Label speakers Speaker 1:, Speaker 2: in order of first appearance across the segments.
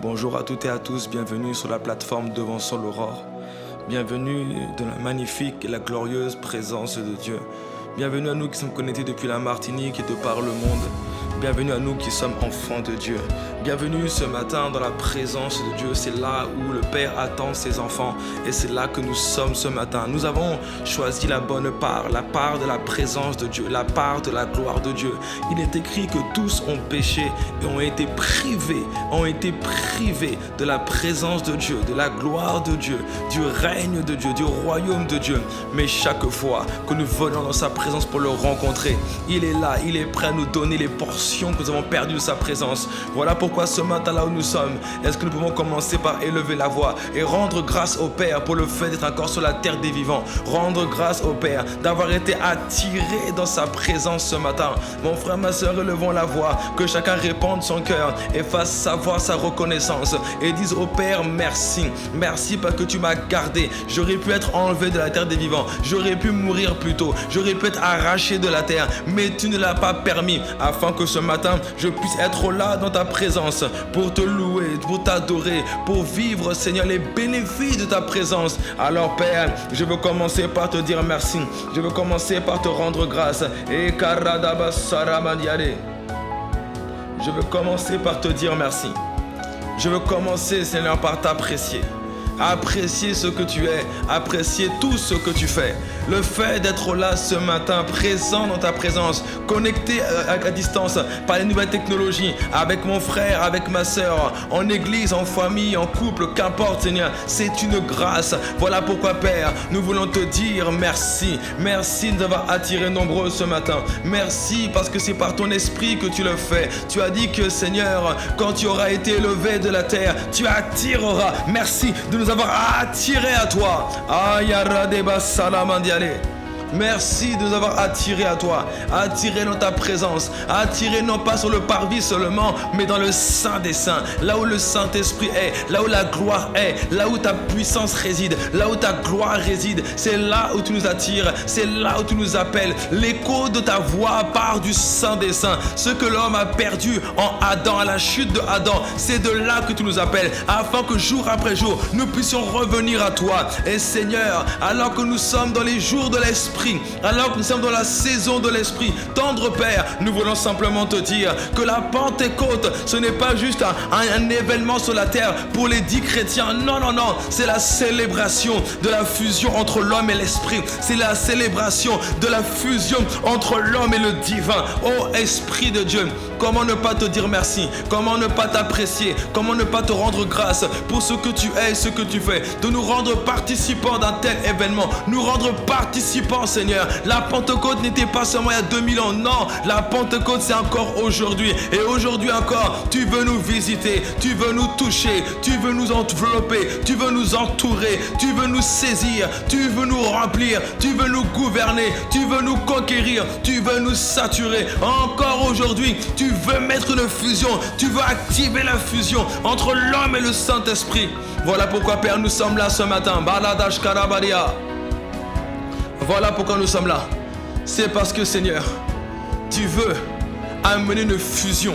Speaker 1: Bonjour à toutes et à tous, bienvenue sur la plateforme Devançons l'Aurore. Bienvenue dans la magnifique et la glorieuse présence de Dieu. Bienvenue à nous qui sommes connectés depuis la Martinique et de par le monde. Bienvenue à nous qui sommes enfants de Dieu. Bienvenue ce matin dans la présence de Dieu. C'est là où le Père attend ses enfants et c'est là que nous sommes ce matin. Nous avons choisi la bonne part, la part de la présence de Dieu, la part de la gloire de Dieu. Il est écrit que tous ont péché et ont été privés de la présence de Dieu, de la gloire de Dieu, du règne de Dieu, du royaume de Dieu. Mais chaque fois que nous venons dans sa présence pour le rencontrer, il est là, il est prêt à nous donner les portions que nous avons perdues de sa présence. Voilà pourquoi ce matin là où nous sommes, est-ce que nous pouvons commencer par élever la voix et rendre grâce au Père pour le fait d'être encore sur la terre des vivants. Rendre grâce au Père d'avoir été attiré dans sa présence ce matin. Mon frère, ma soeur, élevons la voix, que chacun réponde son cœur et fasse savoir sa reconnaissance et dise au Père merci. Merci parce que tu m'as gardé. J'aurais pu être enlevé de la terre des vivants. J'aurais pu mourir plus tôt. J'aurais pu être arraché de la terre. Mais tu ne l'as pas permis afin que ce matin je puisse être là dans ta présence pour te louer, pour t'adorer, pour vivre, Seigneur, les bénéfices de ta présence. Alors Père, je veux commencer par te dire merci. Je veux commencer par te rendre grâce. Et je veux commencer par te dire merci. Je veux commencer, Seigneur, par t'apprécier. Apprécier ce que tu es, apprécier tout ce que tu fais. Le fait d'être là ce matin, présent dans ta présence, connecté à distance par les nouvelles technologies, avec mon frère, avec ma soeur, en église, en famille, en couple, qu'importe Seigneur, c'est une grâce. Voilà pourquoi Père, nous voulons te dire merci. Merci de nous avoir attirés nombreux ce matin. Merci parce que c'est par ton esprit que tu le fais. Tu as dit que Seigneur, quand tu auras été élevé de la terre, tu attireras. Merci de nous avoir attirés à toi. Merci de nous avoir attirés à toi, attirés dans ta présence, attirés non pas sur le parvis seulement, mais dans le Saint des Saints, là où le Saint-Esprit est, là où la gloire est, là où ta puissance réside, là où ta gloire réside. C'est là où tu nous attires, c'est là où tu nous appelles. L'écho de ta voix part du Saint des Saints. Ce que l'homme a perdu en Adam, à la chute de Adam, c'est de là que tu nous appelles, afin que jour après jour, nous puissions revenir à toi. Et Seigneur, alors que nous sommes dans les jours de l'Esprit, alors que nous sommes dans la saison de l'Esprit, tendre Père, nous voulons simplement te dire que la Pentecôte, ce n'est pas juste un événement sur la terre pour les 10 chrétiens. Non, non, non, c'est la célébration de la fusion entre l'homme et l'Esprit. C'est la célébration de la fusion entre l'homme et le divin. Oh Esprit de Dieu, comment ne pas te dire merci? Comment ne pas t'apprécier? Comment ne pas te rendre grâce pour ce que tu es et ce que tu fais? De nous rendre participants d'un tel événement, nous rendre participants, Seigneur. La Pentecôte n'était pas seulement il y a 2000 ans, non, la Pentecôte c'est encore aujourd'hui. Et aujourd'hui encore, tu veux nous visiter, tu veux nous toucher, tu veux nous envelopper, tu veux nous entourer, tu veux nous saisir, tu veux nous remplir, tu veux nous gouverner, tu veux nous conquérir, tu veux nous saturer. Encore aujourd'hui, tu veux mettre une fusion, tu veux activer la fusion entre l'homme et le Saint-Esprit. Voilà pourquoi Père, nous sommes là ce matin. Baladash Karabadia. Voilà pourquoi nous sommes là. C'est parce que Seigneur, tu veux amener une fusion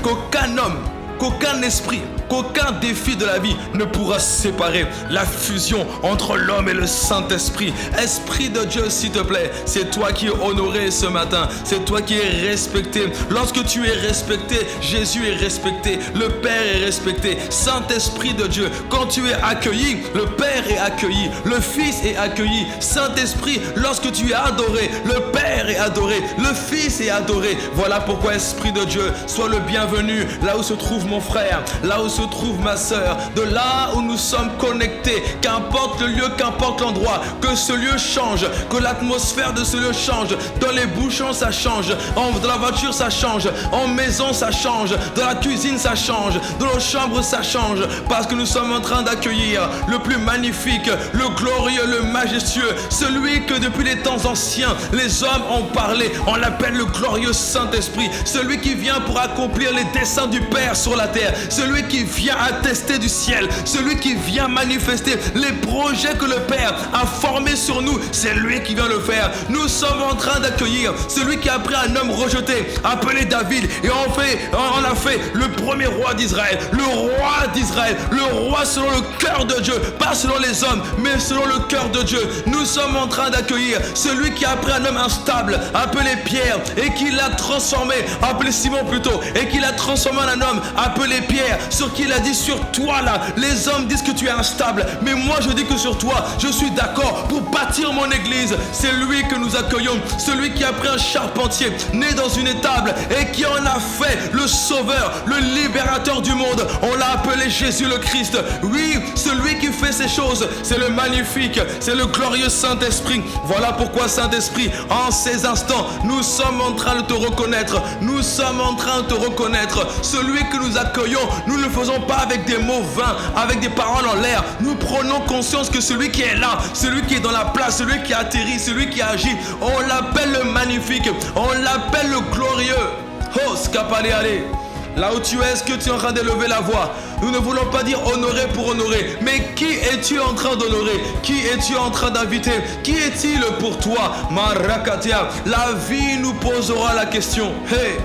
Speaker 1: qu'aucun homme, qu'aucun esprit, qu'aucun défi de la vie ne pourra séparer. La fusion entre l'homme et le Saint-Esprit. Esprit de Dieu, s'il te plaît, c'est toi qui es honoré ce matin. C'est toi qui es respecté. Lorsque tu es respecté, Jésus est respecté. Le Père est respecté. Saint-Esprit de Dieu, quand tu es accueilli, le Père est accueilli. Le Fils est accueilli. Saint-Esprit, lorsque tu es adoré, le Père est adoré. Le Fils est adoré. Voilà pourquoi, Esprit de Dieu, sois le bienvenu là où se trouve mon frère, là où se trouve ma soeur, de là où nous sommes connectés, qu'importe le lieu, qu'importe l'endroit, que ce lieu change, que l'atmosphère de ce lieu change, dans les bouchons ça change, dans la voiture ça change, en maison ça change, dans la cuisine ça change, dans nos chambres ça change, parce que nous sommes en train d'accueillir le plus magnifique, le glorieux, le majestueux, celui que depuis les temps anciens les hommes ont parlé. On l'appelle le glorieux Saint-Esprit, celui qui vient pour accomplir les desseins du Père sur la la terre, celui qui vient attester du ciel, celui qui vient manifester les projets que le Père a formés sur nous, c'est lui qui vient le faire. Nous sommes en train d'accueillir celui qui a pris un homme rejeté, appelé David, et on a fait le premier roi d'Israël, le roi d'Israël, le roi selon le cœur de Dieu, pas selon les hommes, mais selon le cœur de Dieu. Nous sommes en train d'accueillir celui qui a pris un homme instable, appelé Pierre, et qui l'a transformé, appelé Simon plutôt, et qui l'a transformé en un homme appelé Pierre, sur qui il a dit: sur toi là, les hommes disent que tu es instable, mais moi je dis que sur toi, je suis d'accord pour bâtir mon église. C'est lui que nous accueillons, celui qui a pris un charpentier, né dans une étable, et qui en a fait le sauveur, le libérateur du monde. On l'a appelé Jésus le Christ. Oui, celui qui fait ces choses, c'est le magnifique, c'est le glorieux Saint-Esprit. Voilà pourquoi, Saint-Esprit, en ces instants, nous sommes en train de te reconnaître. Nous sommes en train de te reconnaître. Celui que nous accueillons, nous ne le faisons pas avec des mots vains, avec des paroles en l'air. Nous prenons conscience que celui qui est là, celui qui est dans la place, celui qui atterrit, celui qui agit, on l'appelle le magnifique, on l'appelle le glorieux. Oh, scapale, allez. Là où tu es, est-ce que tu es en train d'élever la voix? Nous ne voulons pas dire honorer pour honorer, mais qui es-tu en train d'honorer? Qui es-tu en train d'inviter? Qui est-il pour toi? Marakatia, la vie nous posera la question. Hey,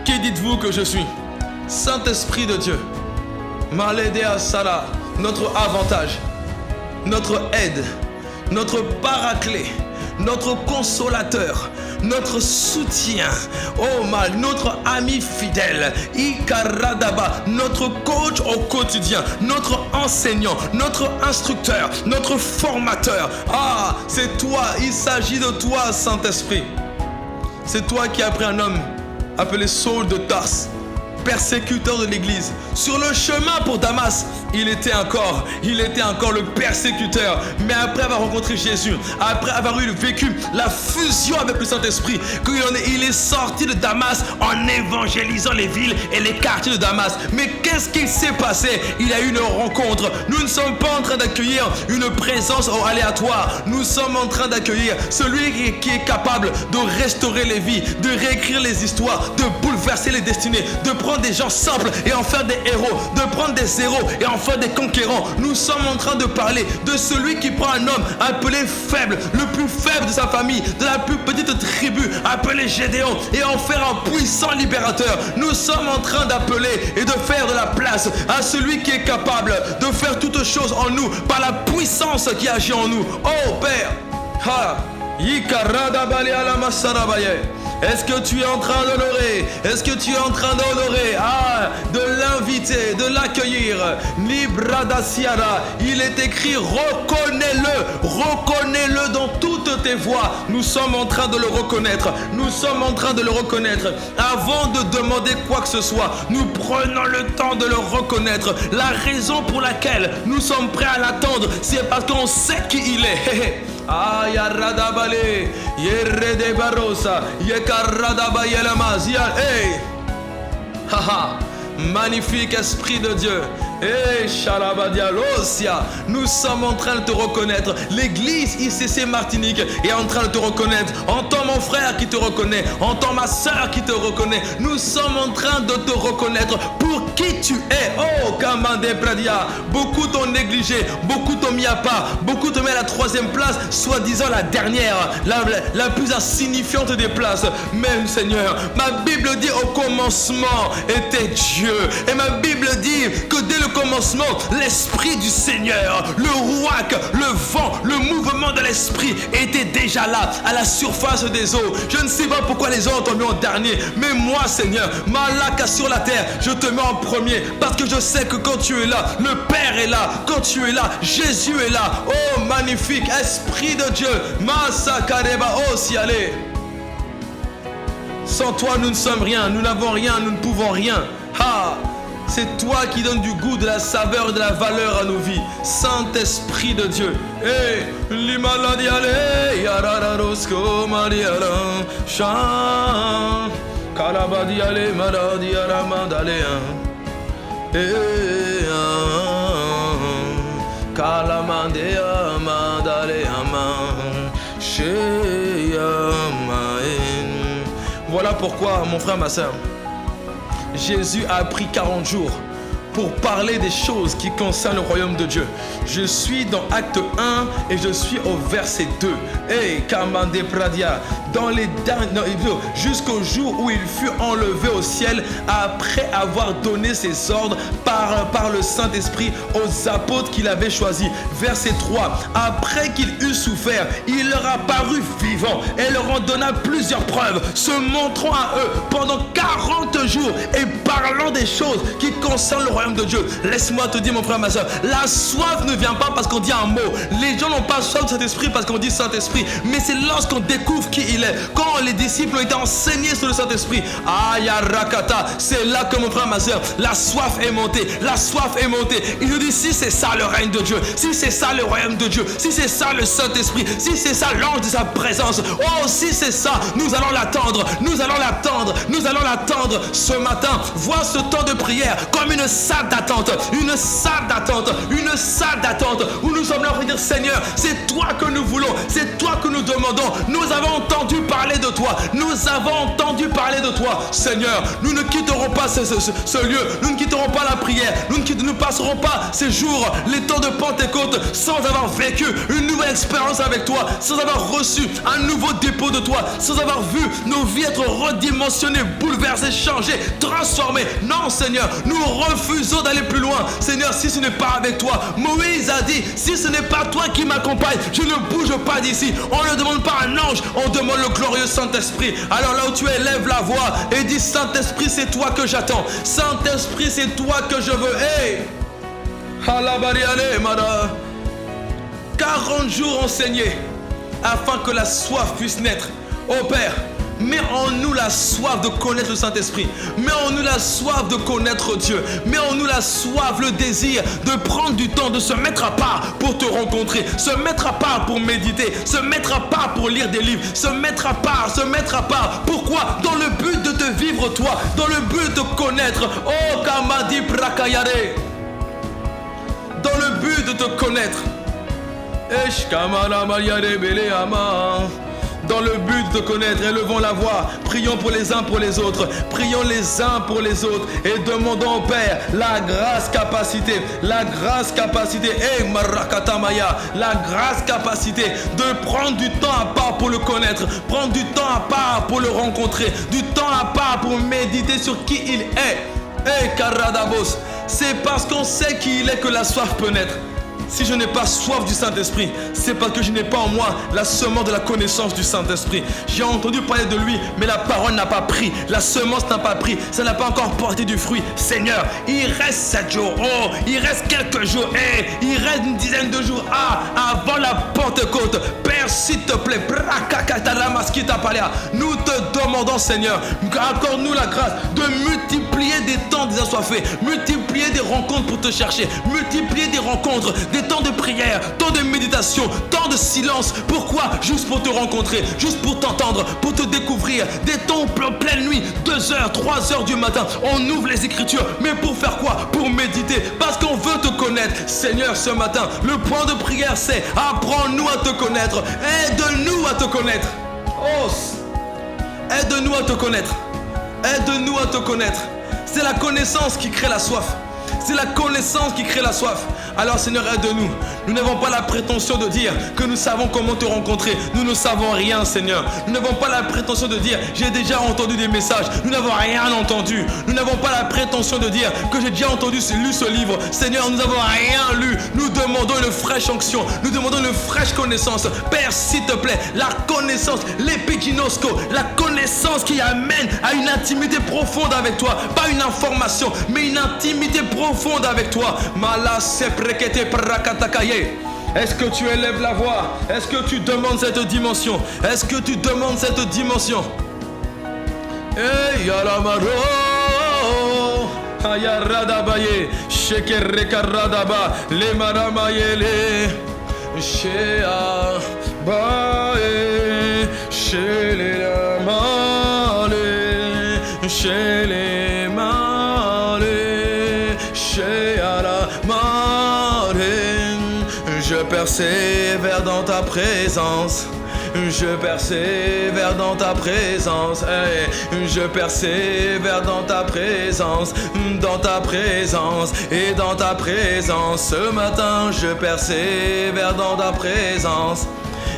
Speaker 1: qui dites-vous que je suis? Saint-Esprit de Dieu, Malédéa Sala, notre avantage, notre aide, notre paraclet, notre consolateur, notre soutien, oh mal, notre ami fidèle, Ikaradaba, notre coach au quotidien, notre enseignant, notre instructeur, notre formateur. Ah, c'est toi, il s'agit de toi, Saint-Esprit. C'est toi qui as pris un homme appelé Saul de Tarse, persécuteur de l'église. Sur le chemin pour Damas, il était encore le persécuteur. Mais après avoir rencontré Jésus, après avoir vécu la fusion avec le Saint-Esprit, il est sorti de Damas en évangélisant les villes et les quartiers de Damas. Mais qu'est-ce qui s'est passé? Il y a eu une rencontre. Nous ne sommes pas en train d'accueillir une présence aléatoire. Nous sommes en train d'accueillir celui qui est capable de restaurer les vies, de réécrire les histoires, de bouleverser les destinées, de prendre des gens simples et en faire des héros, de prendre des héros et en faire des conquérants. Nous sommes en train de parler de celui qui prend un homme appelé faible, le plus faible de sa famille, de la plus petite tribu, appelé Gédéon, et en faire un puissant libérateur. Nous sommes en train d'appeler et de faire de la place à celui qui est capable de faire toutes choses en nous par la puissance qui agit en nous. Oh Père, ha, est-ce que tu es en train d'honorer? Est-ce que tu es en train d'honorer? Ah, de l'inviter, de l'accueillir. Libradasiara, il est écrit, reconnais-le, reconnais-le dans toutes tes voies. Nous sommes en train de le reconnaître. Nous sommes en train de le reconnaître. Avant de demander quoi que ce soit, nous prenons le temps de le reconnaître. La raison pour laquelle nous sommes prêts à l'attendre, c'est parce qu'on sait qui il est. Ah, Yaradabale, Yerede Barosa, Yekaradabayelamas, hey, haha, magnifique Esprit de Dieu. Eh, Shalabadialosia, nous sommes en train de te reconnaître. L'église ICC Martinique est en train de te reconnaître. Entends mon frère qui te reconnaît. Entends ma soeur qui te reconnaît. Nous sommes en train de te reconnaître pour qui tu es. Oh, Kamande Pradia. Beaucoup t'ont négligé, beaucoup t'ont mis à part, beaucoup t'ont mis à la troisième place, soi-disant la dernière, la plus insignifiante des places. Mais Seigneur, ma Bible dit au commencement était Dieu. Et ma Bible dit que dès le commencement, l'Esprit du Seigneur, le rouac, le vent, le mouvement de l'Esprit était déjà là, à la surface des eaux. Je ne sais pas pourquoi les hommes t'ont mis en dernier, mais moi, Seigneur, Malaka sur la terre, je te mets en premier, parce que je sais que quand tu es là, le Père est là. Quand tu es là, Jésus est là. Oh, magnifique Esprit de Dieu, Masakareba, oh, si allez. Sans toi, nous ne sommes rien, nous n'avons rien, nous ne pouvons rien. Ah, c'est toi qui donnes du goût, de la saveur, de la valeur à nos vies. Saint-Esprit de Dieu. Eh, limaladiale, yarararosko mariala, chan, kalabadiale, maladiara mandalea. Eh, kalamandea mandalea man, sheyamaen. Voilà pourquoi, mon frère, ma soeur, Jésus a pris 40 jours pour parler des choses qui concernent le royaume de Dieu. Je suis dans Acte 1 et je suis au verset 2. Hey, Kamande Pradia, dans les jusqu'au jour où il fut enlevé au ciel après avoir donné ses ordres par le Saint-Esprit aux apôtres qu'il avait choisis. Verset 3. Après qu'il eut souffert, il leur apparut vivant et leur en donna plusieurs preuves, se montrant à eux pendant 40 jours et parlant des choses qui concernent le royaume de Dieu. Laisse-moi te dire, mon frère, ma soeur, la soif ne vient pas parce qu'on dit un mot. Les gens n'ont pas soif du Saint-Esprit parce qu'on dit Saint-Esprit, mais c'est lorsqu'on découvre qui il est. Quand les disciples ont été enseignés sur le Saint-Esprit, Ayarakata, c'est là que, mon frère, ma soeur, la soif est montée. La soif est montée. Il nous dit, si c'est ça le règne de Dieu, si c'est ça le royaume de Dieu, si c'est ça le Saint-Esprit, si c'est ça l'ange de sa présence, oh, si c'est ça, nous allons l'attendre, nous allons l'attendre, nous allons l'attendre ce matin. Vois ce temps de prière comme une salle d'attente, une salle d'attente, une salle d'attente où nous sommes là pour dire, Seigneur, c'est toi que nous voulons, c'est toi que nous demandons. Nous avons entendu parler de toi, nous avons entendu parler de toi, Seigneur. Nous ne quitterons pas ce lieu, nous ne quitterons pas la prière, nous ne passerons pas ces jours, les temps de Pentecôte, sans avoir vécu une nouvelle expérience avec toi, sans avoir reçu un nouveau dépôt de toi, sans avoir vu nos vies être redimensionnées, bouleversées, changées, transformées. Non, Seigneur, nous refusons d'aller plus loin. Seigneur, si ce n'est pas avec toi, Moïse a dit, si ce n'est pas toi qui m'accompagne, je ne bouge pas d'ici. On ne demande pas un ange, on demande le glorieux Saint-Esprit. Alors là où tu es, lève la voix et dis, Saint-Esprit, c'est toi que j'attends. Saint-Esprit, c'est toi que je veux. Hey! 40 jours enseignés afin que la soif puisse naître. Oh Père, mets en nous la soif de connaître le Saint-Esprit. Mets en nous la soif de connaître Dieu. Mets en nous la soif, le désir de prendre du temps, de se mettre à part pour te rencontrer, se mettre à part pour méditer, se mettre à part pour lire des livres, se mettre à part, se mettre à part. Pourquoi? Dans le but de te vivre toi, dans le but de connaître. Oh Kamadi Prakayare. Dans le but de te connaître. Dans le but de connaître, élevons la voix, prions pour les uns pour les autres, prions les uns pour les autres et demandons au Père la grâce capacité, la grâce capacité de prendre du temps à part pour le connaître, prendre du temps à part pour le rencontrer, du temps à part pour méditer sur qui il est. Karadabos, c'est parce qu'on sait qui il est que la soif peut naître. Si je n'ai pas soif du Saint-Esprit, c'est parce que je n'ai pas en moi la semence de la connaissance du Saint-Esprit. J'ai entendu parler de lui, mais la parole n'a pas pris, la semence n'a pas pris, ça n'a pas encore porté du fruit. Seigneur, il reste 7 jours, oh, il reste quelques jours, il reste une dizaine de jours, avant la Pentecôte. Père, s'il te plaît, nous te demandons, Seigneur, accorde-nous la grâce de multiplier des temps des assoiffés, multiplier des rencontres pour te chercher, multiplier des rencontres, des temps de prière, temps de méditation, temps de silence. Pourquoi? Juste pour te rencontrer, juste pour t'entendre, pour te découvrir. Des temps en pleine nuit, 2h, 3h du matin, on ouvre les Écritures. Mais pour faire quoi? Pour méditer, parce qu'on veut te connaître. Seigneur, ce matin, le point de prière, c'est apprends-nous à te connaître. Aide-nous à te connaître. Oh, aide-nous à te connaître. Aide-nous à te connaître. C'est la connaissance qui crée la soif. C'est la connaissance qui crée la soif. Alors Seigneur, aide-nous. Nous n'avons pas la prétention de dire que nous savons comment te rencontrer. Nous ne savons rien, Seigneur. Nous n'avons pas la prétention de dire j'ai déjà entendu des messages. Nous n'avons rien entendu. Nous n'avons pas la prétention de dire que j'ai déjà entendu lu ce livre. Seigneur, nous n'avons rien lu. Nous demandons une fraîche onction. Nous demandons une fraîche connaissance. Père, s'il te plaît, la connaissance, l'épiginosko, la connaissance qui amène à une intimité profonde avec toi. Pas une information, mais une intimité profonde avec toi. Est-ce que tu élèves la voix? Est-ce que tu demandes cette dimension? Est-ce que tu demandes cette dimension? Hey, yalamaro, ayaradabaye, shekerekarradaba, le maramayele, shea bae, shele male, shele male, sheala male. Je persévère dans ta présence. je persévère dans ta présence. Hey, je persévère dans ta présence, et dans ta présence. Ce matin, je persévère dans ta présence.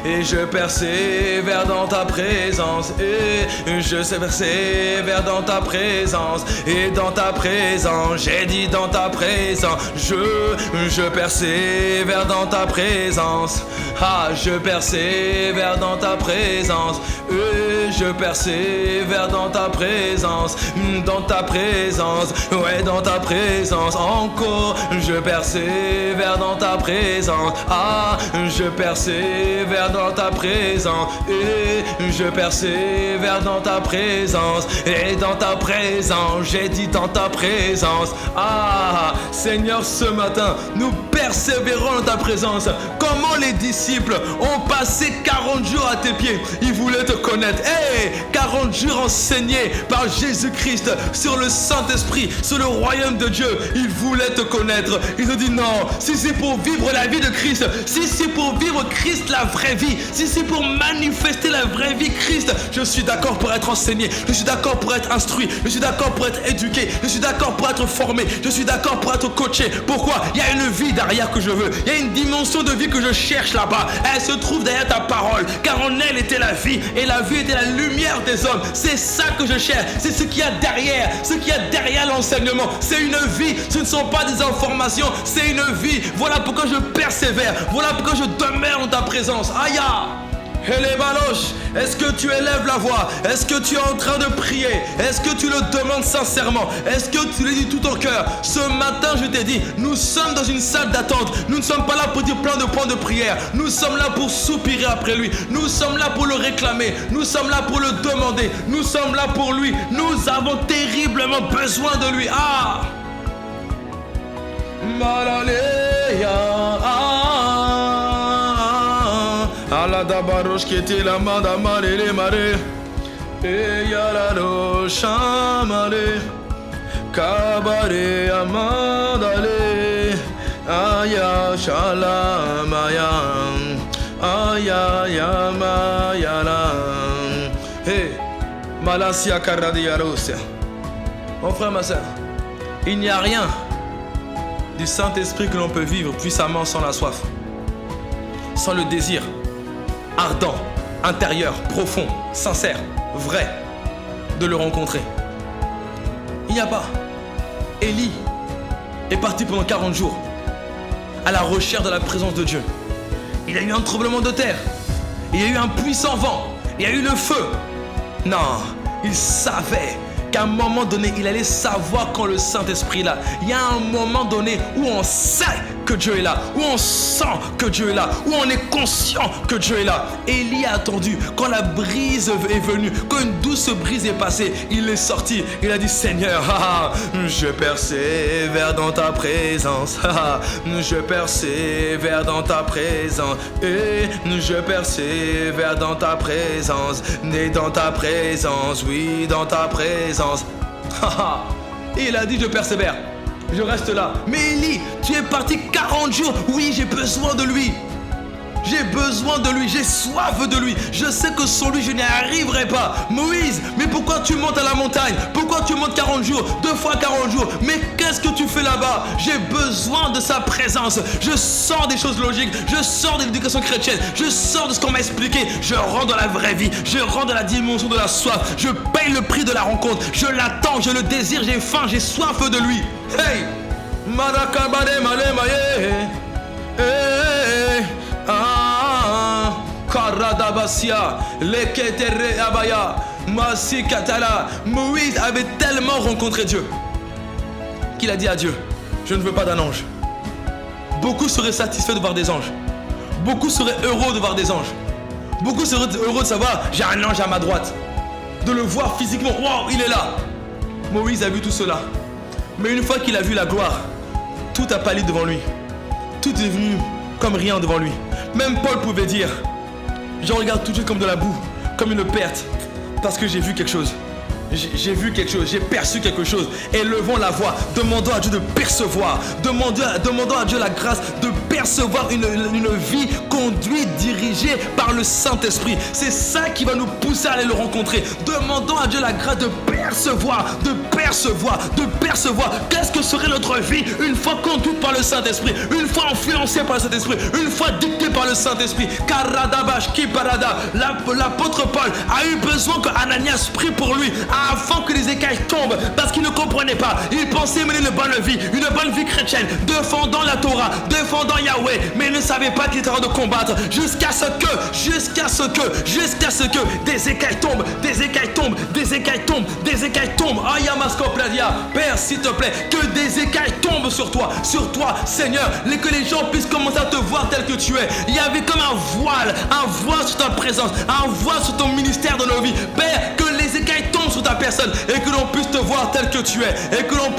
Speaker 1: Et je persévère dans ta présence. Et je persévère dans ta présence. Et dans ta présence, j'ai dit dans ta présence. Je persévère dans ta présence. Ah, je persévère dans ta présence. Et je persévère dans ta présence. Dans ta présence, ouais, dans ta présence. Encore, je persévère dans ta présence. Ah, je persévère dans ta présence, et je persévère dans ta présence, et dans ta présence, j'ai dit dans ta présence. Ah, Seigneur, ce matin, nous persévérons dans ta présence. Comment les disciples ont passé 40 jours à tes pieds, ils voulaient te connaître. Hey, 40 jours enseignés par Jésus-Christ sur le Saint-Esprit, sur le royaume de Dieu, ils voulaient te connaître. Ils ont dit non, si c'est pour vivre la vie de Christ, si c'est pour vivre Christ la vraie vie, si c'est pour manifester la vraie vie Christ, je suis d'accord pour être enseigné, je suis d'accord pour être instruit, je suis d'accord pour être éduqué, je suis d'accord pour être formé, je suis d'accord pour être coaché. Pourquoi? Il y a une vie derrière que je veux, il y a une dimension de vie que je cherche là-bas. Elle se trouve derrière ta parole, car en elle était la vie, et la vie était la lumière des hommes. C'est ça que je cherche, c'est ce qu'il y a derrière, ce qu'il y a derrière l'enseignement. C'est une vie, ce ne sont pas des informations, c'est une vie. Voilà pourquoi je persévère, voilà pourquoi je demeure dans ta présence. Aïe! Et les baloches, est-ce que tu élèves la voix? Est-ce que tu es en train de prier? Est-ce que tu le demandes sincèrement? Est-ce que tu le dis tout ton cœur? Ce matin, je t'ai dit, nous sommes dans une salle d'attente. Nous ne sommes pas là pour dire plein de points de prière. Nous sommes là pour soupirer après lui. Nous sommes là pour le réclamer. Nous sommes là pour le demander. Nous sommes là pour lui. Nous avons terriblement besoin de lui. Ah! Malaléa. La dabaroche qui était la madame les marées et yalalo chamale kabare amadale aya shalamaya aya yamayala. Hey, malasia karadiarosia. Mon frère, ma soeur, il n'y a rien du Saint-Esprit que l'on peut vivre puissamment sans la soif, sans le désir ardent, intérieur, profond, sincère, vrai, de le rencontrer. Il n'y a pas. Élie est parti pendant 40 jours à la recherche de la présence de Dieu. Il y a eu un tremblement de terre, il y a eu un puissant vent, il y a eu le feu. Non, il savait qu'à un moment donné, il allait savoir quand le Saint-Esprit est là. Il y a un moment donné où on sait que Dieu est là, où on sent que Dieu est là, où on est conscient que Dieu est là. Élie a attendu. Quand la brise est venue, quand une douce brise est passée, il est sorti. Il a dit, Seigneur, je persévère dans ta présence. Je persévère dans ta présence. Et je persévère dans ta présence. Et dans ta présence, oui, dans ta présence. Il a dit, je persévère. Je reste là. Mais Élie, tu es parti 40 jours. Oui, j'ai besoin de lui. J'ai besoin de lui, j'ai soif de lui. Je sais que sans lui, je n'y arriverai pas. Moïse, mais pourquoi tu montes à la montagne? Pourquoi tu montes 40 jours? 2 fois 40 jours. Mais qu'est-ce que tu fais là-bas? J'ai besoin de sa présence. Je sors des choses logiques. Je sors de l'éducation chrétienne. Je sors de ce qu'on m'a expliqué. Je rentre dans la vraie vie. Je rentre dans la dimension de la soif. Je paye le prix de la rencontre. Je l'attends, je le désire, j'ai faim, j'ai soif de lui. Hey! Marakabade malemaye. Hey! Ah, Karadabasia, Leketere Abaya, Masi Katala. Moïse avait tellement rencontré Dieu qu'il a dit à Dieu, je ne veux pas d'un ange. Beaucoup seraient satisfaits de voir des anges. Beaucoup seraient heureux de voir des anges. Beaucoup seraient heureux de savoir, j'ai un ange à ma droite. De le voir physiquement, wow, il est là. Moïse a vu tout cela. Mais une fois qu'il a vu la gloire, tout a pâli devant lui. Tout est devenu comme rien devant lui. Même Paul pouvait dire, je regarde tout de suite comme de la boue, comme une perte, parce que j'ai vu quelque chose. J'ai vu quelque chose, j'ai perçu quelque chose. Élevons la voix, demandons à Dieu de percevoir, demandons à Dieu la grâce de percevoir percevoir une vie conduite, dirigée par le Saint-Esprit. C'est ça qui va nous pousser à aller le rencontrer. Demandons à Dieu la grâce de percevoir. Qu'est-ce que serait notre vie une fois conduite par le Saint-Esprit, une fois influencée par le Saint-Esprit, une fois dictée par le Saint-Esprit. L'apôtre Paul a eu besoin que Ananias prie pour lui afin que les écailles tombent, parce qu'il ne comprenait pas. Il pensait mener une bonne vie chrétienne, défendant la Torah, défendant Yahweh, mais il ne savait pas qu'il était en train de combattre jusqu'à ce que des écailles tombent. Père, s'il te plaît, que des écailles tombent sur toi, Seigneur, et que les gens puissent commencer à te voir tel que tu es. Il y avait comme un voile sur ta présence, un voile sur ton ministère dans nos vies. Père, que les écailles tombent sur ta personne et que l'on puisse te voir tel que tu es, et qu'on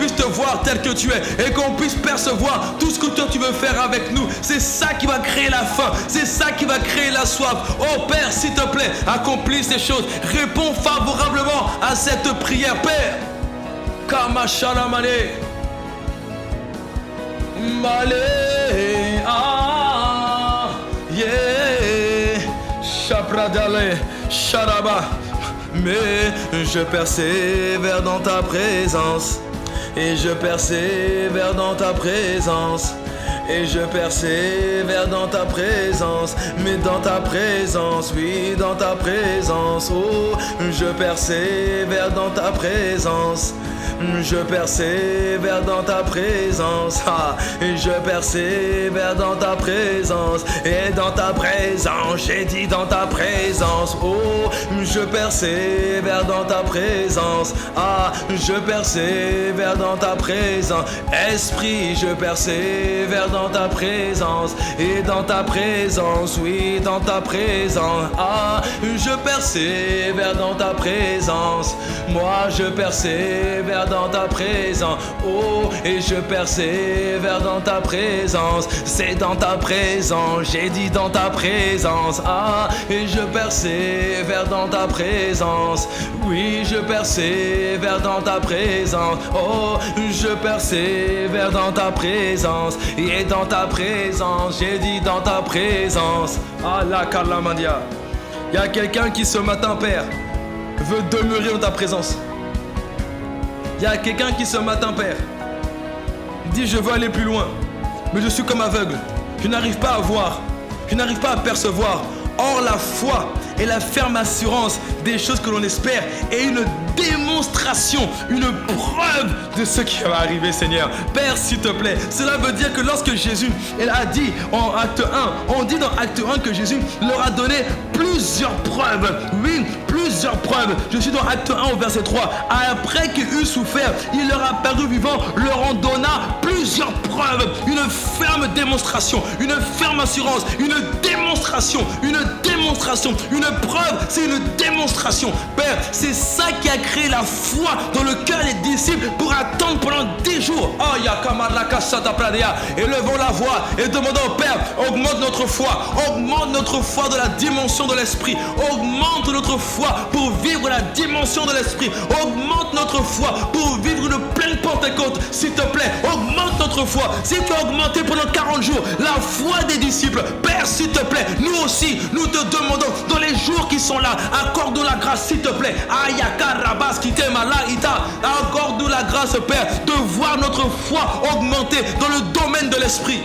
Speaker 1: puisse percevoir tout ce que toi tu veux faire avec nous. C'est ça qui va créer la faim, c'est ça qui va créer la soif. Oh Père, s'il te plaît, accomplis ces choses, réponds favorablement à cette prière, Père. Kamashalamane Male yeah Shapradale Sharaba. Mais je persévère dans ta présence, et je persévère dans ta présence, et je persévère dans ta présence, mais dans ta présence, oui, dans ta présence, oh, je persévère dans ta présence. Je persévère dans ta présence, et je persévère dans ta présence, et dans ta présence, j'ai dit dans ta présence, oh, je persévère dans ta présence, je persévère dans ta présence, Esprit, je persévère dans ta présence, et dans ta présence, oui, dans ta présence, je persévère dans ta présence, moi je persévère dans ta présence, oh, et je persévère dans ta présence, c'est dans ta présence, j'ai dit dans ta présence, et je persévère dans ta présence, oui, je persévère dans ta présence, oh, je persévère dans ta présence, et dans ta présence, j'ai dit dans ta présence, la Kalamandia. Il y a quelqu'un qui ce matin, Père, veut demeurer dans ta présence. Il y a quelqu'un qui ce matin, Père, dit je veux aller plus loin, mais je suis comme aveugle. Je n'arrive pas à voir, je n'arrive pas à percevoir. Or la foi et la ferme assurance des choses que l'on espère est une démonstration, une preuve de ce qui va arriver, Seigneur. Père, s'il te plaît, cela veut dire que lorsque Jésus, elle a dit en acte 1, on dit dans acte 1 que Jésus leur a donné plusieurs preuves. Oui, plusieurs preuves. Je suis dans acte 1 au verset 3. Après qu'il eut souffert, il leur a paru vivant, leur en donna plusieurs preuves. Une ferme démonstration, une ferme assurance, une démonstration, une preuve, c'est une démonstration. Père, c'est ça qui a créé la foi dans le cœur des disciples pour attendre pendant 10 jours. Élevons la voix et demandons au Père, augmente notre foi dans la dimension de l'esprit, augmente notre foi pour vivre la dimension de l'esprit, augmente notre foi pour vivre une pleine Pentecôte, s'il te plaît, augmente notre foi. Si tu as augmenté pendant 40 jours la foi des disciples, Père, s'il te plaît, nous aussi, nous te demandons dans les jours qui sont là, accorde-nous la grâce, s'il te plaît. Accorde-nous la grâce, Père, de voir notre foi augmenter dans le domaine de l'esprit.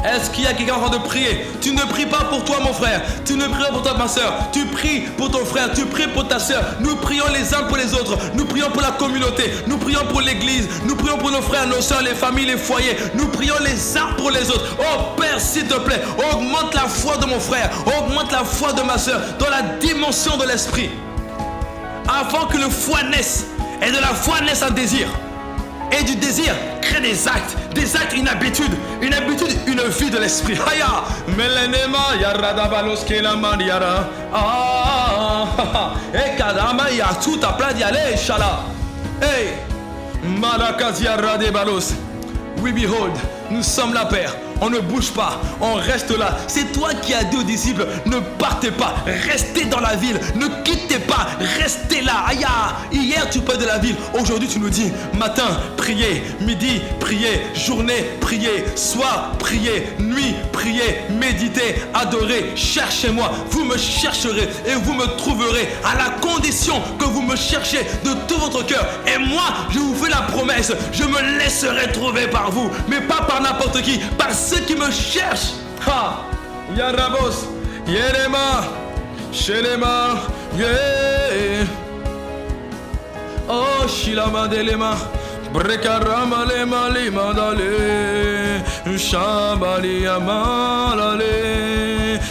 Speaker 1: Est-ce qu'il y a quelqu'un en train de prier? Tu ne pries pas pour toi, mon frère. Tu ne pries pas pour toi, ma soeur. Tu pries pour ton frère. Tu pries pour ta soeur. Nous prions les uns pour les autres. Nous prions pour la communauté. Nous prions pour l'église. Nous prions pour nos frères, nos soeurs, les familles, les foyers. Nous prions les uns pour les autres. Oh Père, s'il te plaît, augmente la foi de mon frère. Augmente la foi de ma soeur dans la dimension de l'esprit. Afin que le foi naisse. Et de la foi naisse un désir. Et du désir crée des actes, une habitude, une vie de l'esprit. Haya, melenema yaradabalos kelaman yara. Et kadama ya tout à plat diale shala. Hey, malakazia radebalos. We behold, nous sommes là, Père. On ne bouge pas, on reste là. C'est toi qui as dit aux disciples, ne partez pas, restez dans la ville, ne quittez pas, restez là. Aïe, hier tu parles de la ville, aujourd'hui tu nous dis, matin, priez, midi, priez, journée, priez, soir, priez, nuit, priez, méditez, adorez, cherchez-moi. Vous me chercherez et vous me trouverez à la condition que vous me cherchez de tout votre cœur. Et moi, je vous fais la promesse, je me laisserai trouver par vous, mais pas par n'importe qui, par ceux qui me cherchent. Ha! Yarabos, Yerema, Shelema, yeah. Oh, Shilama Delema, Brekarama Lema Lima Dale, Shabali Amalale,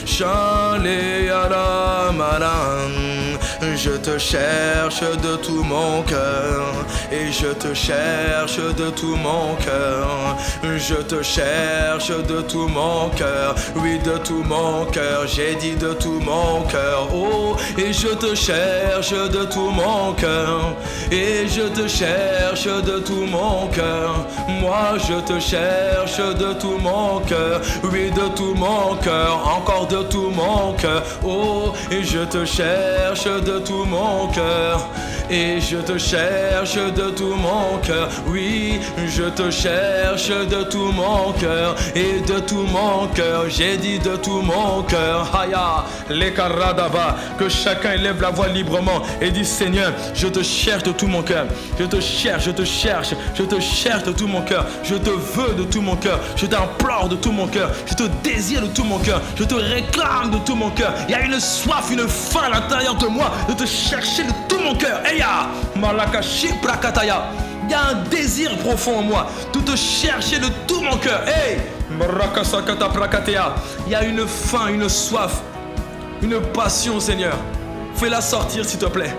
Speaker 1: Shale Yaramaran. Je te cherche de tout mon cœur, et je te cherche de tout mon cœur. Je te cherche de tout mon cœur, oui de tout mon cœur, j'ai dit de tout mon cœur. Oh, et je te cherche de tout mon cœur, et je te cherche de tout mon cœur. Moi je te cherche de tout mon cœur, oui de tout mon cœur, encore de tout mon cœur. Oh, et je te cherche de tout mon cœur, et je te cherche de tout mon cœur. Oui, je te cherche de tout mon cœur, et de tout mon cœur, j'ai dit de tout mon cœur. Haya, les karadava, que chacun élève la voix librement et dit, Seigneur, je te cherche de tout mon cœur. Je te cherche, je te cherche, je te cherche de tout mon cœur. Je te veux de tout mon cœur, je t'implore de tout mon cœur, je te désire de tout mon cœur, je te réclame de tout mon cœur. Il y a une soif, une faim à l'intérieur de moi de te chercher de tout mon cœur. Eya, Malakashi Prakataya. Il y a un désir profond en moi de te chercher de tout mon cœur. Hey, Marakasakata Prakatea. Il y a une faim, une soif, une passion, Seigneur. Fais-la sortir, s'il te plaît.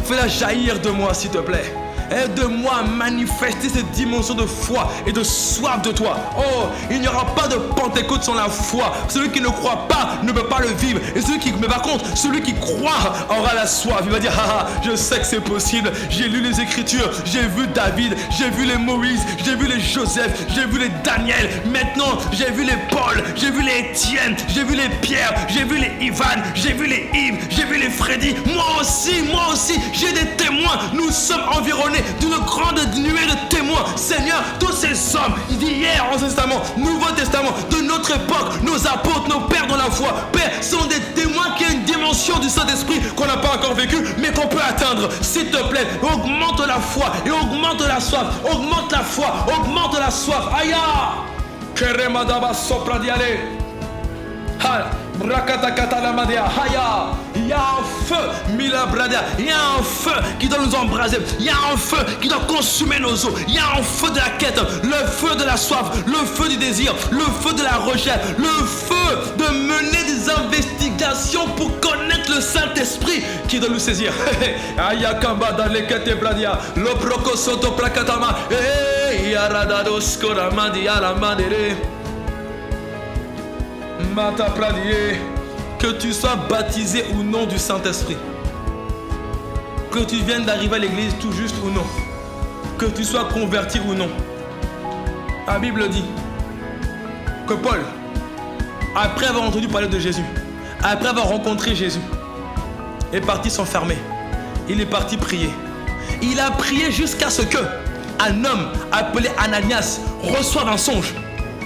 Speaker 1: Fais-la jaillir de moi, s'il te plaît. Aide-moi à manifester cette dimension de foi et de soif de toi. Oh, il n'y aura pas de Pentecôte sans la foi. Celui qui ne croit pas ne peut pas le vivre. Et celui qui, mais par contre, celui qui croit aura la soif. Il va dire, haha, je sais que c'est possible. J'ai lu les Écritures, j'ai vu David, j'ai vu les Moïse, j'ai vu les Joseph, j'ai vu les Daniel. Maintenant, j'ai vu les Paul, j'ai vu les Étienne, j'ai vu les Pierre, j'ai vu les Ivan, j'ai vu les Yves, j'ai vu les Freddy. Moi aussi, j'ai des témoins. Nous sommes environnés d'une grande nuée de témoins. Seigneur, tous ces hommes d'hier, Ancien Testament, Nouveau Testament, de notre époque, nos apôtres, nos pères dans la foi, Père, sont des témoins qui ont une dimension du Saint-Esprit qu'on n'a pas encore vécue, mais qu'on peut atteindre. S'il te plaît, augmente la foi et augmente la soif. Augmente la foi, augmente la soif. Aya! Keremadaba sopra diale. Ha! Il y a un feu, il y a un feu qui doit nous embraser, il y a un feu qui doit consumer nos os, il y a un feu de la quête, le feu de la soif, le feu du désir, le feu de la recherche, le feu de mener des investigations pour connaître le Saint-Esprit qui doit nous saisir. Que tu sois baptisé ou non du Saint-Esprit, que tu viennes d'arriver à l'église tout juste ou non, que tu sois converti ou non, la Bible dit que Paul, après avoir entendu parler de Jésus, après avoir rencontré Jésus, est parti s'enfermer. Il est parti prier. Il a prié jusqu'à ce que un homme appelé Ananias reçoive un songe,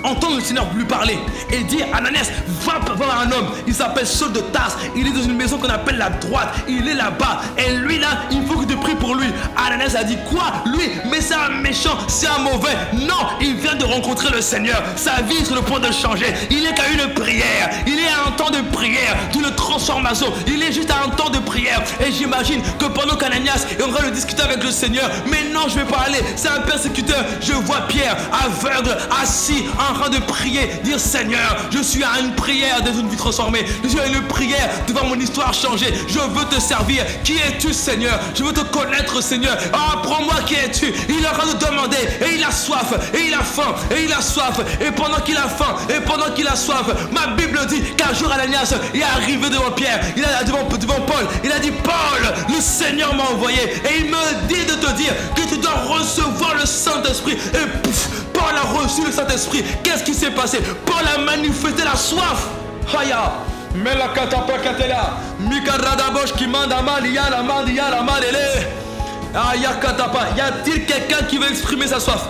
Speaker 1: entendre le Seigneur lui parler et dire, Ananias, va voir un homme, il s'appelle Saul de Tarse, il est dans une maison qu'on appelle la droite, il est là-bas, et lui là, il faut que tu pries pour lui. Ananias a dit, quoi? Lui? Mais c'est un méchant, c'est un mauvais. Non, il vient de rencontrer le Seigneur, sa vie est sur le point de changer, il est qu'à une prière, il est à un temps de prière, d'une transformation, il est juste à un temps de prière. Et j'imagine que pendant qu'Ananias est en train de discuter avec le Seigneur, mais non, je vais pas aller, c'est un persécuteur. Je vois Pierre aveugle, assis, en train de prier, dire, Seigneur, je suis à une prière d'être une vie transformée, je suis à une prière de voir mon histoire changer, je veux te servir. Qui es-tu, Seigneur? Je veux te connaître, Seigneur. Apprends-moi qui es-tu. Il est en train de demander, et il a soif, et il a faim, et il a soif, et pendant qu'il a faim, et pendant qu'il a soif, ma Bible dit qu'un jour Ananias est arrivé devant Pierre, il a devant Paul, il a dit, Paul, le Seigneur m'a envoyé, et il me dit de te dire que tu dois recevoir le Saint-Esprit. Et pouf, Paul a reçu reçu le Saint-Esprit, qu'est-ce qui s'est passé? Paul a manifesté la soif. Haya. Mais la katapakatela. Mikaradabosh qui mande à Malia, la mandia, la malele. Aya katapa. Y a-t-il quelqu'un qui veut exprimer sa soif?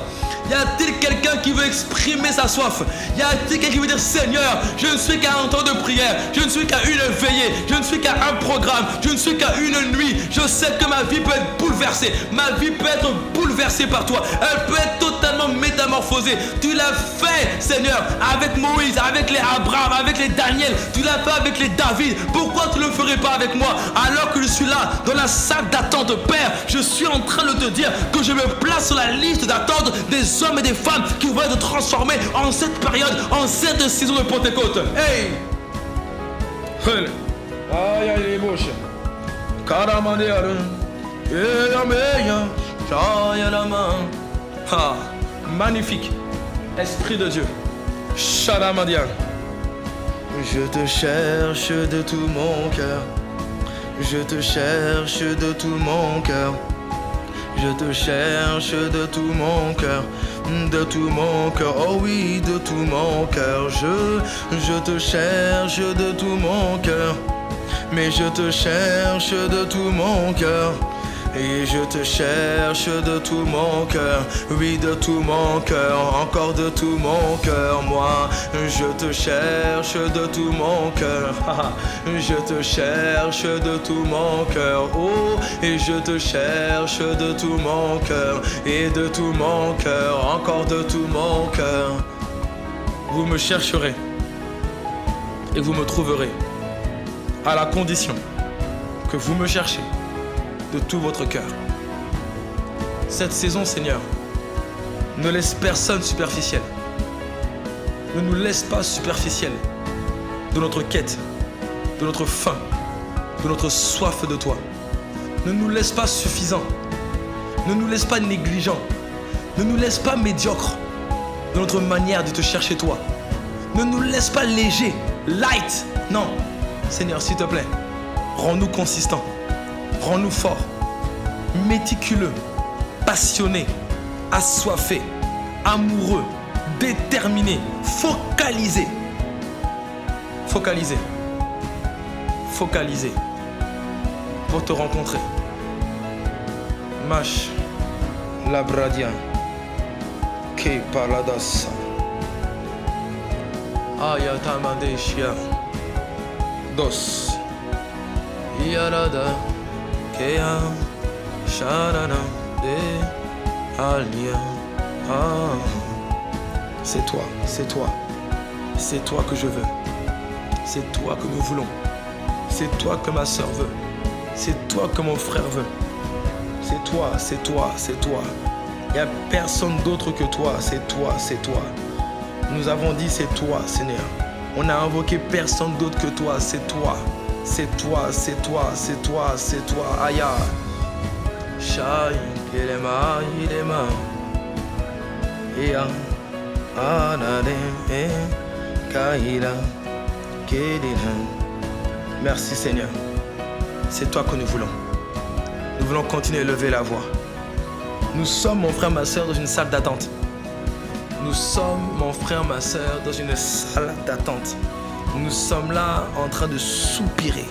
Speaker 1: Y a-t-il quelqu'un qui veut exprimer sa soif? Y a-t-il quelqu'un qui veut dire Seigneur, je ne suis qu'à un temps de prière, je ne suis qu'à une veillée, je ne suis qu'à un programme, je ne suis qu'à une nuit. Je sais que ma vie peut être bouleversée, ma vie peut être bouleversée par toi, elle peut être totalement métamorphosée. Tu l'as fait, Seigneur, avec Moïse, avec les Abraham, avec les Daniel, tu l'as fait avec les David. Pourquoi tu ne le ferais pas avec moi? Alors que je suis là dans la salle d'attente, Père, je suis en train de te dire que je me place sur la liste d'attente des hommes et des femmes qui vont être transformés en cette période, en cette saison de Pentecôte. Hey! Aïe, aïe, les bouches. Magnifique. Esprit de Dieu. Shadamadia. Je te cherche de tout mon cœur. Je te cherche de tout mon cœur. Je te cherche de tout mon cœur, de tout mon cœur, oh oui, de tout mon cœur. Je te cherche de tout mon cœur, mais je te cherche de tout mon cœur. Et je te cherche de tout mon cœur, oui, de tout mon cœur, encore de tout mon cœur, moi. Je te cherche de tout mon cœur, je te cherche de tout mon cœur, oh, et je te cherche de tout mon cœur, et de tout mon cœur, encore de tout mon cœur. Vous me chercherez, et vous me trouverez, à la condition que vous me cherchez de tout votre cœur. Cette saison, Seigneur, ne laisse personne superficiel. Ne nous laisse pas superficiel de notre quête, de notre faim, de notre soif de toi. Ne nous laisse pas suffisants. Ne nous laisse pas négligents. Ne nous laisse pas médiocres de notre manière de te chercher toi. Ne nous laisse pas légers, light. Non, Seigneur, s'il te plaît, rends-nous consistants. Rends-nous forts, méticuleux, passionnés, assoiffés, amoureux, déterminés, focalisés. Focalisés. Focalisés. Pour te rencontrer. Mash, Labradia, Ke Paladas, Ayatamadeshia, Dos, Yarada. Kea, Sharana, De, Alia. Ah. C'est toi, c'est toi. C'est toi que je veux. C'est toi que nous voulons. C'est toi que ma soeur veut. C'est toi que mon frère veut. C'est toi, c'est toi, c'est toi. Il n'y a personne d'autre que toi. C'est toi, c'est toi. Nous avons dit c'est toi, Seigneur. On a invoqué personne d'autre que toi. C'est toi. C'est toi, c'est toi, c'est toi, c'est toi. Aya. Shai, Kelema, Ilema. Ea. Anade, Kaila, Kedina. Merci Seigneur. C'est toi que nous voulons. Nous voulons continuer à lever la voix. Nous sommes, mon frère, ma soeur, dans une salle d'attente. Nous sommes, mon frère, ma soeur, dans une salle d'attente. Nous sommes là en train de soupirer.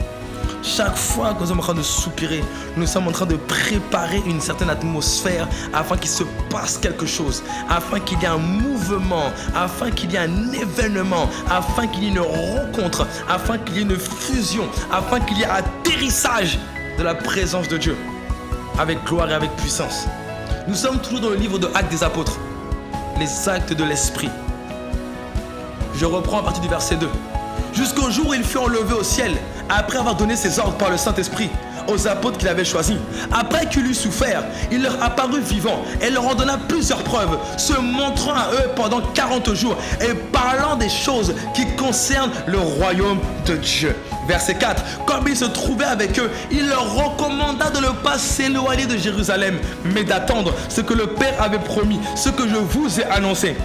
Speaker 1: Chaque fois que nous sommes en train de soupirer, nous sommes en train de préparer une certaine atmosphère afin qu'il se passe quelque chose, afin qu'il y ait un mouvement, afin qu'il y ait un événement, afin qu'il y ait une rencontre, afin qu'il y ait une fusion, afin qu'il y ait atterrissage de la présence de Dieu avec gloire et avec puissance. Nous sommes toujours dans le livre de Actes des Apôtres, les actes de l'Esprit. Je reprends à partir du verset 2. Jusqu'au jour où il fut enlevé au ciel, après avoir donné ses ordres par le Saint-Esprit aux apôtres qu'il avait choisis. Après qu'il eut souffert, il leur apparut vivant et leur en donna plusieurs preuves, se montrant à eux pendant 40 jours et parlant des choses qui concernent le royaume de Dieu. Verset 4. Comme il se trouvait avec eux, il leur recommanda de ne pas s'éloigner de Jérusalem, mais d'attendre ce que le Père avait promis, ce que je vous ai annoncé.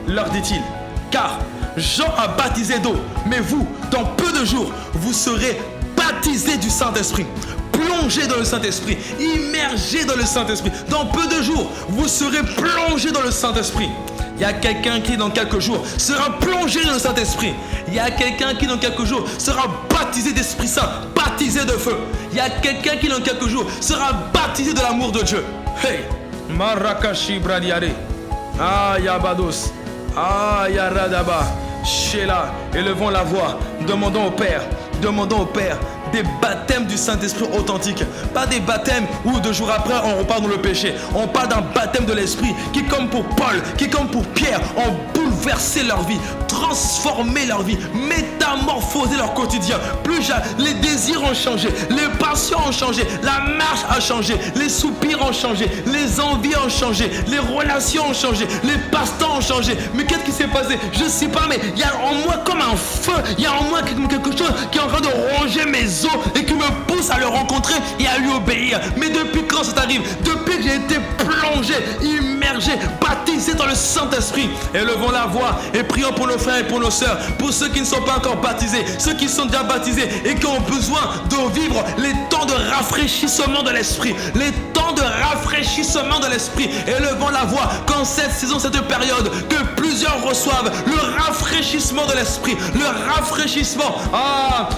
Speaker 1: Leur dit-il, car Jean a baptisé d'eau, mais vous, dans peu de jours, vous serez baptisés du Saint-Esprit, plongés dans le Saint-Esprit, immergés dans le Saint-Esprit. Dans peu de jours, vous serez plongés dans le Saint-Esprit. Il y a quelqu'un qui dans quelques jours sera plongé dans le Saint-Esprit. Il y a quelqu'un qui dans quelques jours sera baptisé d'Esprit Saint, baptisé de feu. Il y a quelqu'un qui dans quelques jours sera baptisé de l'amour de Dieu. Hey, Marakashi Bradiare. Ah, Yabados. Ah, Yaradaba. Sheila. Élevons la voix. Demandons au Père des baptêmes du Saint-Esprit authentiques. Pas des baptêmes où 2 jours après on repart dans le péché. On parle d'un baptême de l'Esprit qui, comme pour Paul, qui comme pour Pierre, ont bouleversé leur vie, transformé leur vie, métamorphosé leur quotidien. Les désirs ont changé, les passions ont changé, la marche a changé, les soupirs ont changé, les envies ont changé, les relations ont changé, les passe-temps ont changé. Mais qu'est-ce qui s'est passé? Je ne sais pas, mais il y a en moi comme un feu, il y a en moi quelque chose qui est en train de ronger mes os et qui me pousse à le rencontrer et à lui obéir. Mais depuis quand ça t'arrive? Depuis que j'ai été plongé, immergé, baptisé dans le Saint-Esprit. Élevons la voix et prions pour nos frères et pour nos sœurs, pour ceux qui ne sont pas encore baptisés, ceux qui sont déjà baptisés et qui ont besoin de vivre les temps de rafraîchissement de l'esprit, les temps de rafraîchissement de l'esprit. Élevons la voix qu'en cette saison, cette période, que plusieurs reçoivent le rafraîchissement de l'esprit, le rafraîchissement,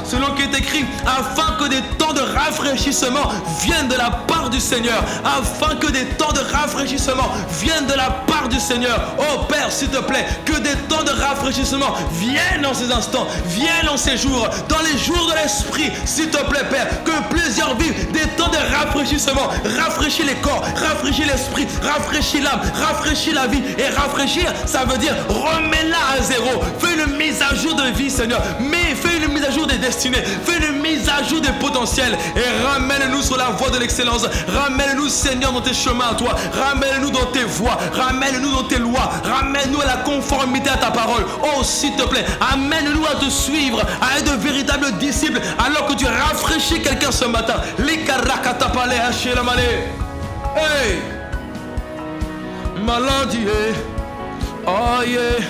Speaker 1: selon qui est écrit, afin que des temps de rafraîchissement viennent de la part du Seigneur, afin que des temps de rafraîchissement viennent de la part du Seigneur. Oh Père, s'il te plaît, que des temps de rafraîchissement viennent en ces instants, viennent en ces jours, dans les jours de l'esprit, s'il te plaît Père, que plusieurs vivent des temps de rafraîchissement. Rafraîchis les corps, rafraîchis l'esprit, rafraîchis l'âme, rafraîchis la vie. Et rafraîchir, ça veut dire remets-la à zéro. Fais une mise à jour de vie, Seigneur, mais fais une mise à jour des destinées, fais une mise à jour des potentiels et ramène-nous sur la voie de l'excellence. Ramène-nous, Seigneur, dans tes chemins à toi, ramène-nous dans tes voies, ramène-nous dans tes lois, ramène-nous à la conformité à ta parole. Oh, s'il te plaît, amène-nous à te suivre, à être de véritables disciples, alors que tu rafraîchis quelqu'un ce matin. Hey, maladie, oh yeah,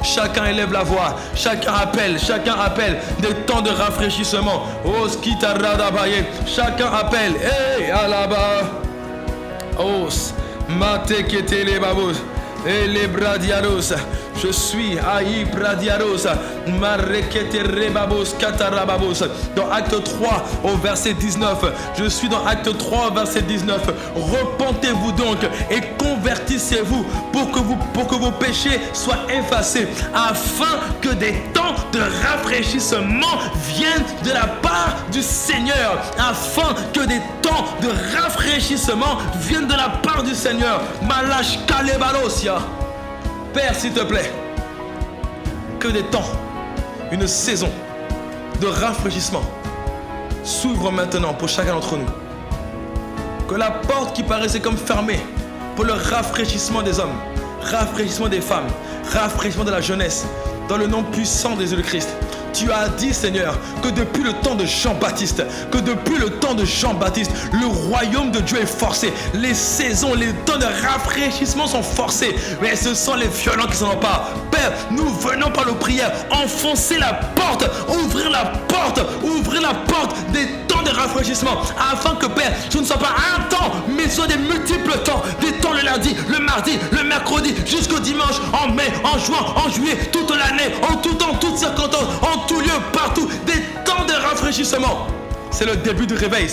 Speaker 1: chacun élève la voix, chacun appelle des temps de rafraîchissement. Chacun appelle. Hey, alaba. Os, mate ketele babos. Et les bradiaros, je suis Aïe bradiaros, marekete rebabos katarababos. Dans Acte 3 au verset 19, je suis dans Acte 3 au verset 19. Repentez-vous donc et convertissez-vous pour que vos péchés soient effacés, afin que des temps de rafraîchissement viennent de la part du Seigneur, afin que des temps de rafraîchissement viennent de la part du Seigneur. Malash kalebalosia. Père, s'il te plaît, que des temps, une saison de rafraîchissement s'ouvre maintenant pour chacun d'entre nous. Que la porte qui paraissait comme fermée pour le rafraîchissement des hommes, rafraîchissement des femmes, rafraîchissement de la jeunesse, dans le nom puissant de Jésus-Christ. Tu as dit, Seigneur, que depuis le temps de Jean-Baptiste, le royaume de Dieu est forcé. Les saisons, les temps de rafraîchissement sont forcés. Mais ce sont les violents qui s'en emparent. Père, nous venons par nos prières enfoncer la porte, ouvrir la porte des temps de rafraîchissement. Afin que, Père, ce ne soit pas un temps, mais ce soit des multiples temps. Des temps le lundi, le mardi, le mercredi, jusqu'au dimanche, en mai, en juin, en juillet, toute l'année, en tout temps, toutes circonstances, en tout lieu, partout, des temps de rafraîchissement. C'est le début du réveil,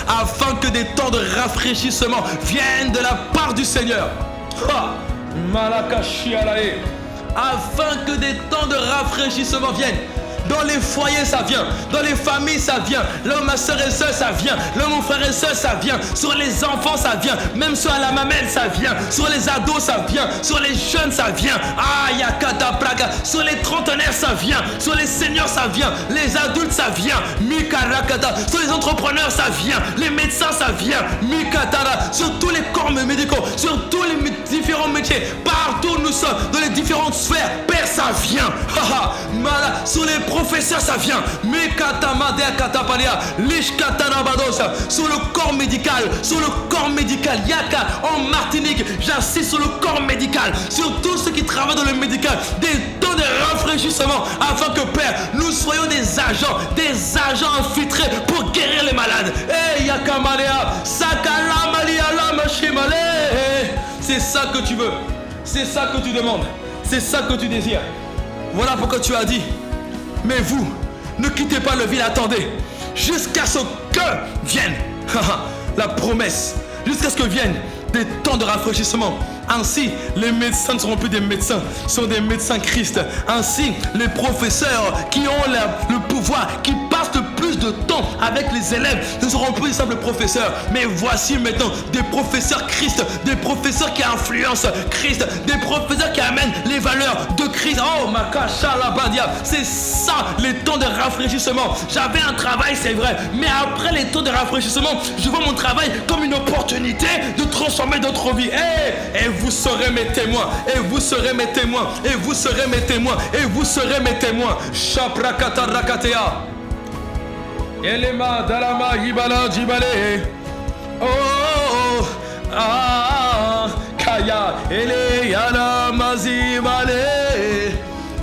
Speaker 1: afin que des temps de rafraîchissement viennent de la part du Seigneur. Afin que des temps de rafraîchissement viennent. Dans les foyers, ça vient. Dans les familles, ça vient. Là où ma soeur et soeur, ça vient. Là où mon frère et soeur, ça vient. Sur les enfants, ça vient. Même sur la mamelle, ça vient. Sur les ados, ça vient. Sur les jeunes, ça vient. Yakata Praga. Sur les trentenaires, ça vient. Sur les seniors, ça vient. Les adultes, ça vient. Mikarakata. Sur les entrepreneurs, ça vient. Les médecins, ça vient. Mikatara. Sur tous les corps médicaux. Sur tous les différents métiers. Partout où nous sommes. Dans les différentes sphères. Père, ça vient. Sur les professeurs, ça vient. Sur le corps médical. Sur le corps médical. Yaka, en Martinique, j'insiste sur le corps médical. Sur tous ceux qui travaillent dans le médical. Des temps de rafraîchissement. Afin que, Père, nous soyons des agents infiltrés pour guérir les malades. Eh, Yaka Malea, Sakala Malia Lama Shimale. C'est ça que tu veux. C'est ça que tu demandes. C'est ça que tu désires. Voilà pourquoi tu as dit. Mais vous, ne quittez pas le ville, attendez. Jusqu'à ce que vienne la promesse. Jusqu'à ce que viennent des temps de rafraîchissement. Ainsi, les médecins ne seront plus des médecins, sont des médecins Christ. Ainsi, les professeurs qui ont le pouvoir, qui passent le plus de temps avec les élèves, ne seront plus des simples professeurs. Mais voici maintenant des professeurs Christ, des professeurs qui influencent Christ, des professeurs qui amènent les valeurs de Christ. Oh, Makasha Labadia, c'est ça les temps de rafraîchissement. J'avais un travail, c'est vrai, mais après les temps de rafraîchissement, je vois mon travail comme une opportunité de transformer d'autres vies. Et vous serez mes témoins, et vous serez mes témoins, et vous serez mes témoins, et vous serez mes témoins. Shaprakata Rakatea. Elema Dalama Yibala Jibale. Oh, ah, Kaya, Ele Yana Mazimale.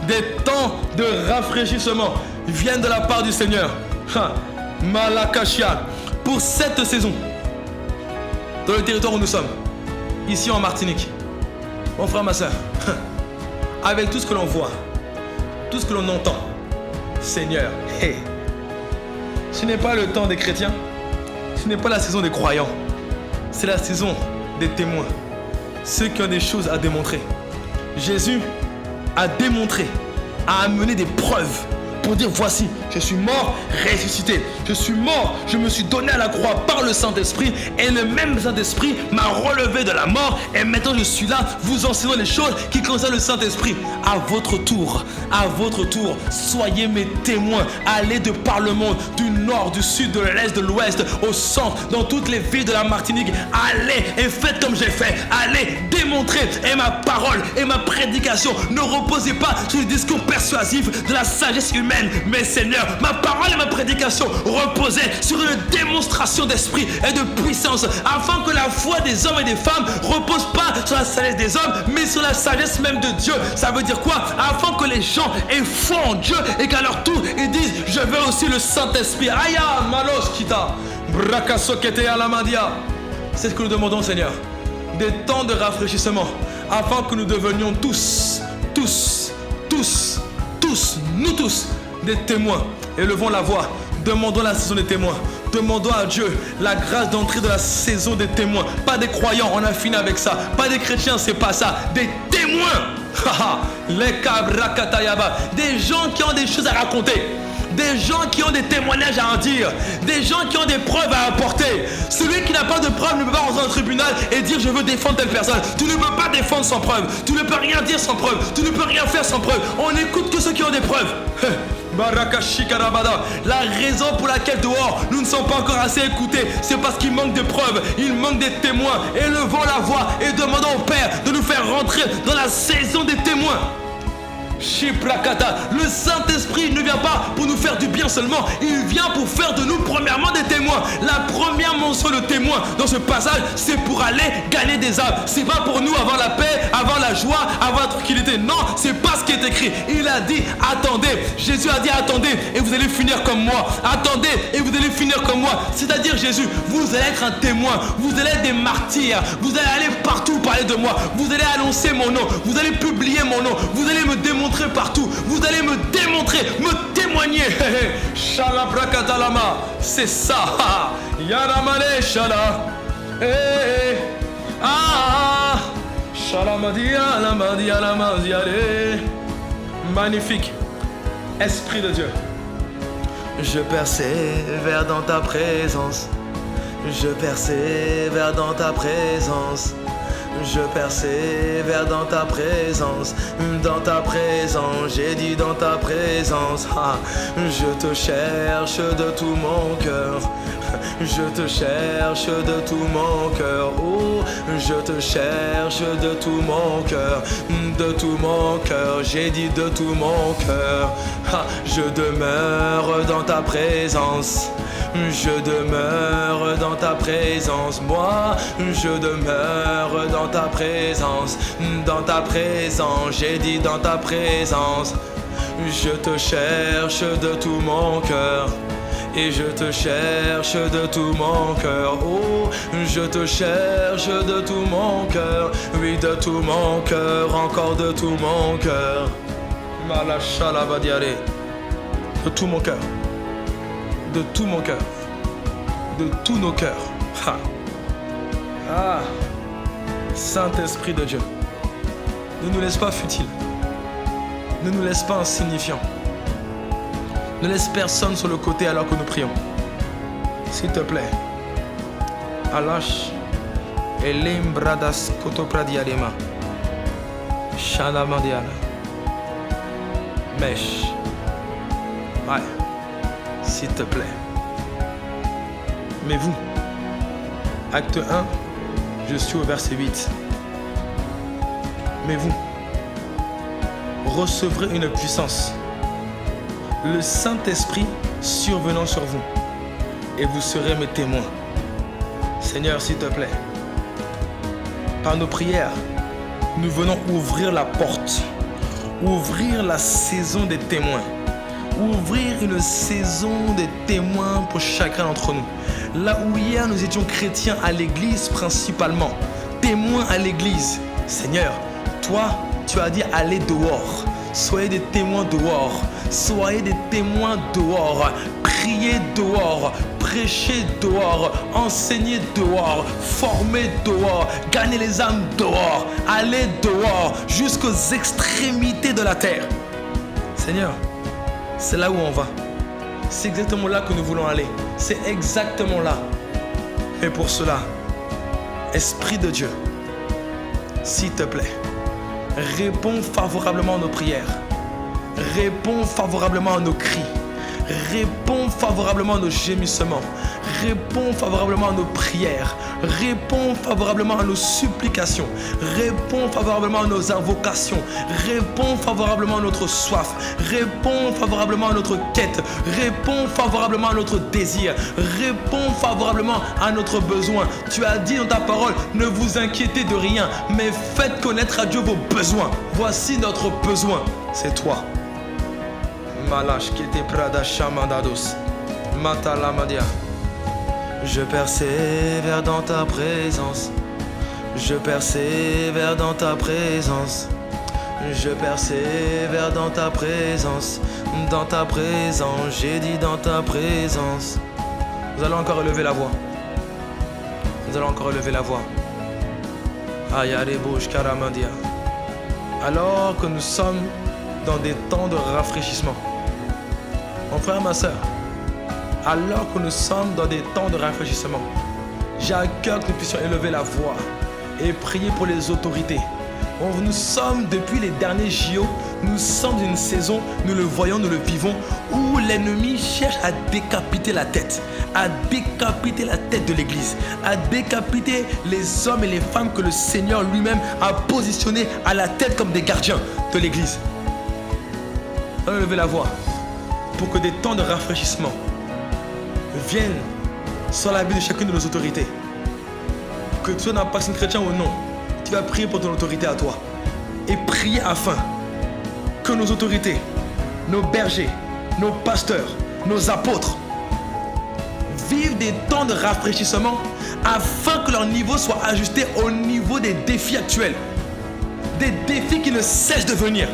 Speaker 1: Des temps de rafraîchissement viennent de la part du Seigneur. Malakashia. Pour cette saison, dans le territoire où nous sommes, ici en Martinique, mon frère, ma soeur, avec tout ce que l'on voit, tout ce que l'on entend, Seigneur, ce n'est pas le temps des chrétiens, ce n'est pas la saison des croyants, c'est la saison des témoins, ceux qui ont des choses à démontrer. Jésus a démontré, a amené des preuves pour dire voici, je suis mort, ressuscité. Je suis mort, je me suis donné à la croix par le Saint-Esprit et le même Saint-Esprit m'a relevé de la mort et maintenant je suis là, vous enseignant les choses qui concernent le Saint-Esprit. À votre tour, soyez mes témoins. Allez de par le monde, du nord, du sud, de l'est, de l'ouest, au centre, dans toutes les villes de la Martinique. Allez et faites comme j'ai fait. Allez démontrer. Et ma parole et ma prédication ne reposez pas sur les discours persuasifs de la sagesse humaine. Mais Seigneur, ma parole et ma prédication reposaient sur une démonstration d'esprit et de puissance, afin que la foi des hommes et des femmes repose pas sur la sagesse des hommes, mais sur la sagesse même de Dieu. Ça veut dire quoi? Afin que les gens aient foi en Dieu et qu'à leur tour ils disent je veux aussi le Saint-Esprit. Aya malos kita brakasokete alamadia. C'est ce que nous demandons, Seigneur, des temps de rafraîchissement, afin que nous devenions nous tous des témoins. Élevons la voix, demandons la saison des témoins. Demandons à Dieu la grâce d'entrer dans la saison des témoins. Pas des croyants, on a fini avec ça. Pas des chrétiens, c'est pas ça. Des témoins. Des gens qui ont des choses à raconter. Des gens qui ont des témoignages à en dire. Des gens qui ont des preuves à apporter. Celui qui n'a pas de preuve ne peut pas rentrer dans un tribunal et dire je veux défendre telle personne. Tu ne peux pas défendre sans preuve. Tu ne peux rien dire sans preuve. Tu ne peux rien faire sans preuve. On n'écoute que ceux qui ont des preuves. La raison pour laquelle dehors nous ne sommes pas encore assez écoutés, c'est parce qu'il manque de preuves, il manque des témoins. Élevons la voix et demandons au Père de nous faire rentrer dans la saison des témoins. Le Saint-Esprit ne vient pas pour nous faire du bien seulement, il vient pour faire de nous premièrement des témoins. La première mention de témoin dans ce passage, c'est pour aller gagner des âmes. C'est pas pour nous avoir la paix, avoir la joie, avoir la tranquillité. Non, c'est pas ce qui est écrit. Il a dit attendez. Jésus a dit attendez et vous allez finir comme moi. Attendez et vous allez finir comme moi. C'est-à-dire Jésus, vous allez être un témoin, vous allez être des martyrs, vous allez aller partout parler de moi, vous allez annoncer mon nom, vous allez publier mon nom, vous allez me démontrer partout, vous allez me démontrer, me témoigner. Shalabrakadalama, c'est ça. Yaramale shala. Shalamadia lamadia lamadiale. Magnifique. Esprit de Dieu. Je persévère dans ta présence. Je persévère dans ta présence. Je persévère dans ta présence, j'ai dit dans ta présence. Je te cherche de tout mon cœur, Je te cherche de tout mon cœur. Oh, je te cherche de tout mon cœur. De tout mon cœur, j'ai dit de tout mon cœur. Je demeure dans ta présence. Je demeure dans ta présence. Moi, je demeure dans ta présence. Dans ta présence, j'ai dit dans ta présence. Je te cherche de tout mon cœur. Et je te cherche de tout mon cœur. Oh, je te cherche de tout mon cœur. Oui, de tout mon cœur, encore de tout mon cœur. Malachalabadiare. De tout mon cœur. De tout mon cœur. De tous nos cœurs. Ha. Ah, Saint-Esprit de Dieu, ne nous laisse pas futiles. Ne nous laisse pas insignifiants. Ne laisse personne sur le côté alors que nous prions. S'il te plaît. Alash. Elim bradas kotopradiadema. Shalamandiana. Mesh. Ouais. S'il te plaît. Mais vous, acte 1, je suis au verset 8. Mais vous, recevrez une puissance, le Saint-Esprit survenant sur vous, et vous serez mes témoins. Seigneur, s'il te plaît, par nos prières, nous venons ouvrir la porte, ouvrir la saison des témoins, ouvrir une saison des témoins pour chacun d'entre nous. Là où hier nous étions chrétiens à l'église principalement, témoins à l'église, Seigneur, toi, tu as dit allez dehors. Soyez des témoins dehors. Soyez des témoins dehors. Priez dehors. Prêchez dehors. Enseignez dehors. Formez dehors. Gagnez les âmes dehors. Allez dehors jusqu'aux extrémités de la terre. Seigneur, c'est là où on va. C'est exactement là que nous voulons aller. C'est exactement là. Et pour cela, Esprit de Dieu, s'il te plaît, réponds favorablement à nos prières. Réponds favorablement à nos cris. Réponds favorablement à nos gémissements. Réponds favorablement à nos prières. Réponds favorablement à nos supplications. Réponds favorablement à nos invocations. Réponds favorablement à notre soif. Réponds favorablement à notre quête. Réponds favorablement à notre désir. Réponds favorablement à notre besoin. Tu as dit dans ta parole, ne vous inquiétez de rien, mais faites connaître à Dieu vos besoins. Voici notre besoin, c'est toi. Malash qui était prada chamandados. Matalamadia. Je persévère dans ta présence. Je persévère dans ta présence. Je persévère dans ta présence. Dans ta présence, j'ai dit dans ta présence. Nous allons encore élever la voix. Nous allons encore élever la voix. Ayarebo shkaramandia. Alors que nous sommes dans des temps de rafraîchissement. Mon frère, ma soeur, alors que nous sommes dans des temps de rafraîchissement, j'ai à cœur que nous puissions élever la voix et prier pour les autorités. Nous sommes, depuis les derniers JO, nous sommes dans une saison, nous le voyons, nous le vivons, où l'ennemi cherche à décapiter la tête de l'église, à décapiter les hommes et les femmes que le Seigneur lui-même a positionnés à la tête comme des gardiens de l'église. Allons lever la voix pour que des temps de rafraîchissement viennent sur la vie de chacune de nos autorités. Que tu sois un pasteur chrétien ou non, tu vas prier pour ton autorité à toi. Et prier afin que nos autorités, nos bergers, nos pasteurs, nos apôtres vivent des temps de rafraîchissement afin que leur niveau soit ajusté au niveau des défis actuels. Des défis qui ne cessent de venir.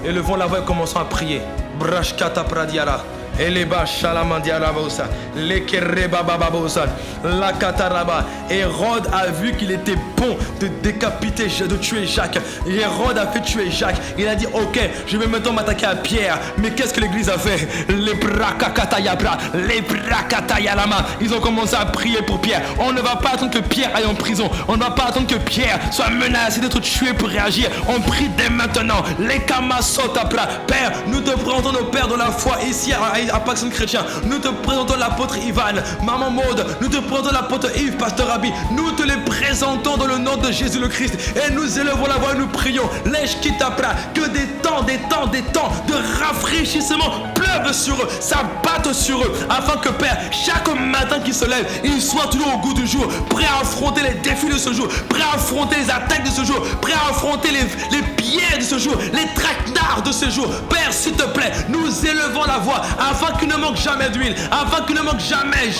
Speaker 1: Élevons la voix et commençons à prier. Brashkata pradiara. Eleba shalamandiara bosa. Lekereba bababosa. La kataraba. Hérode a vu qu'il était bon de décapiter, de tuer Jacques. Hérode a fait tuer Jacques. Il a dit ok, je vais maintenant m'attaquer à Pierre. Mais qu'est-ce que l'église a fait? Les brakakatayabra. Les brakatayalama. Ils ont commencé à prier pour Pierre. On ne va pas attendre que Pierre aille en prison. On ne va pas attendre que Pierre soit menacé d'être tué pour réagir. On prie dès maintenant. Les kamasotapra. Père, nous te présentons nos pères de la foi ici à Action Chrétien. Nous te présentons l'apôtre Ivan, Maman Maud. Nous te présentons l'apôtre Yves, Pasteur Rabbi. Nous te les présentons dans le nom de Jésus le Christ. Et nous élevons la voix et nous prions. Lèche qui t'appra. Que des temps de rafraîchissement pleuvent sur eux, s'abattent sur eux, afin que Père, chaque matin qui se lève, ils soient toujours au goût du jour, prêts à affronter les défis de ce jour, prêts à affronter les attaques de ce jour, prêts à affronter les pièges de ce jour, les traquenards de ce jour. Père, s'il te plaît, nous élevons la voix, afin qu'il ne manque jamais d'huile, afin qu'il ne manque jamais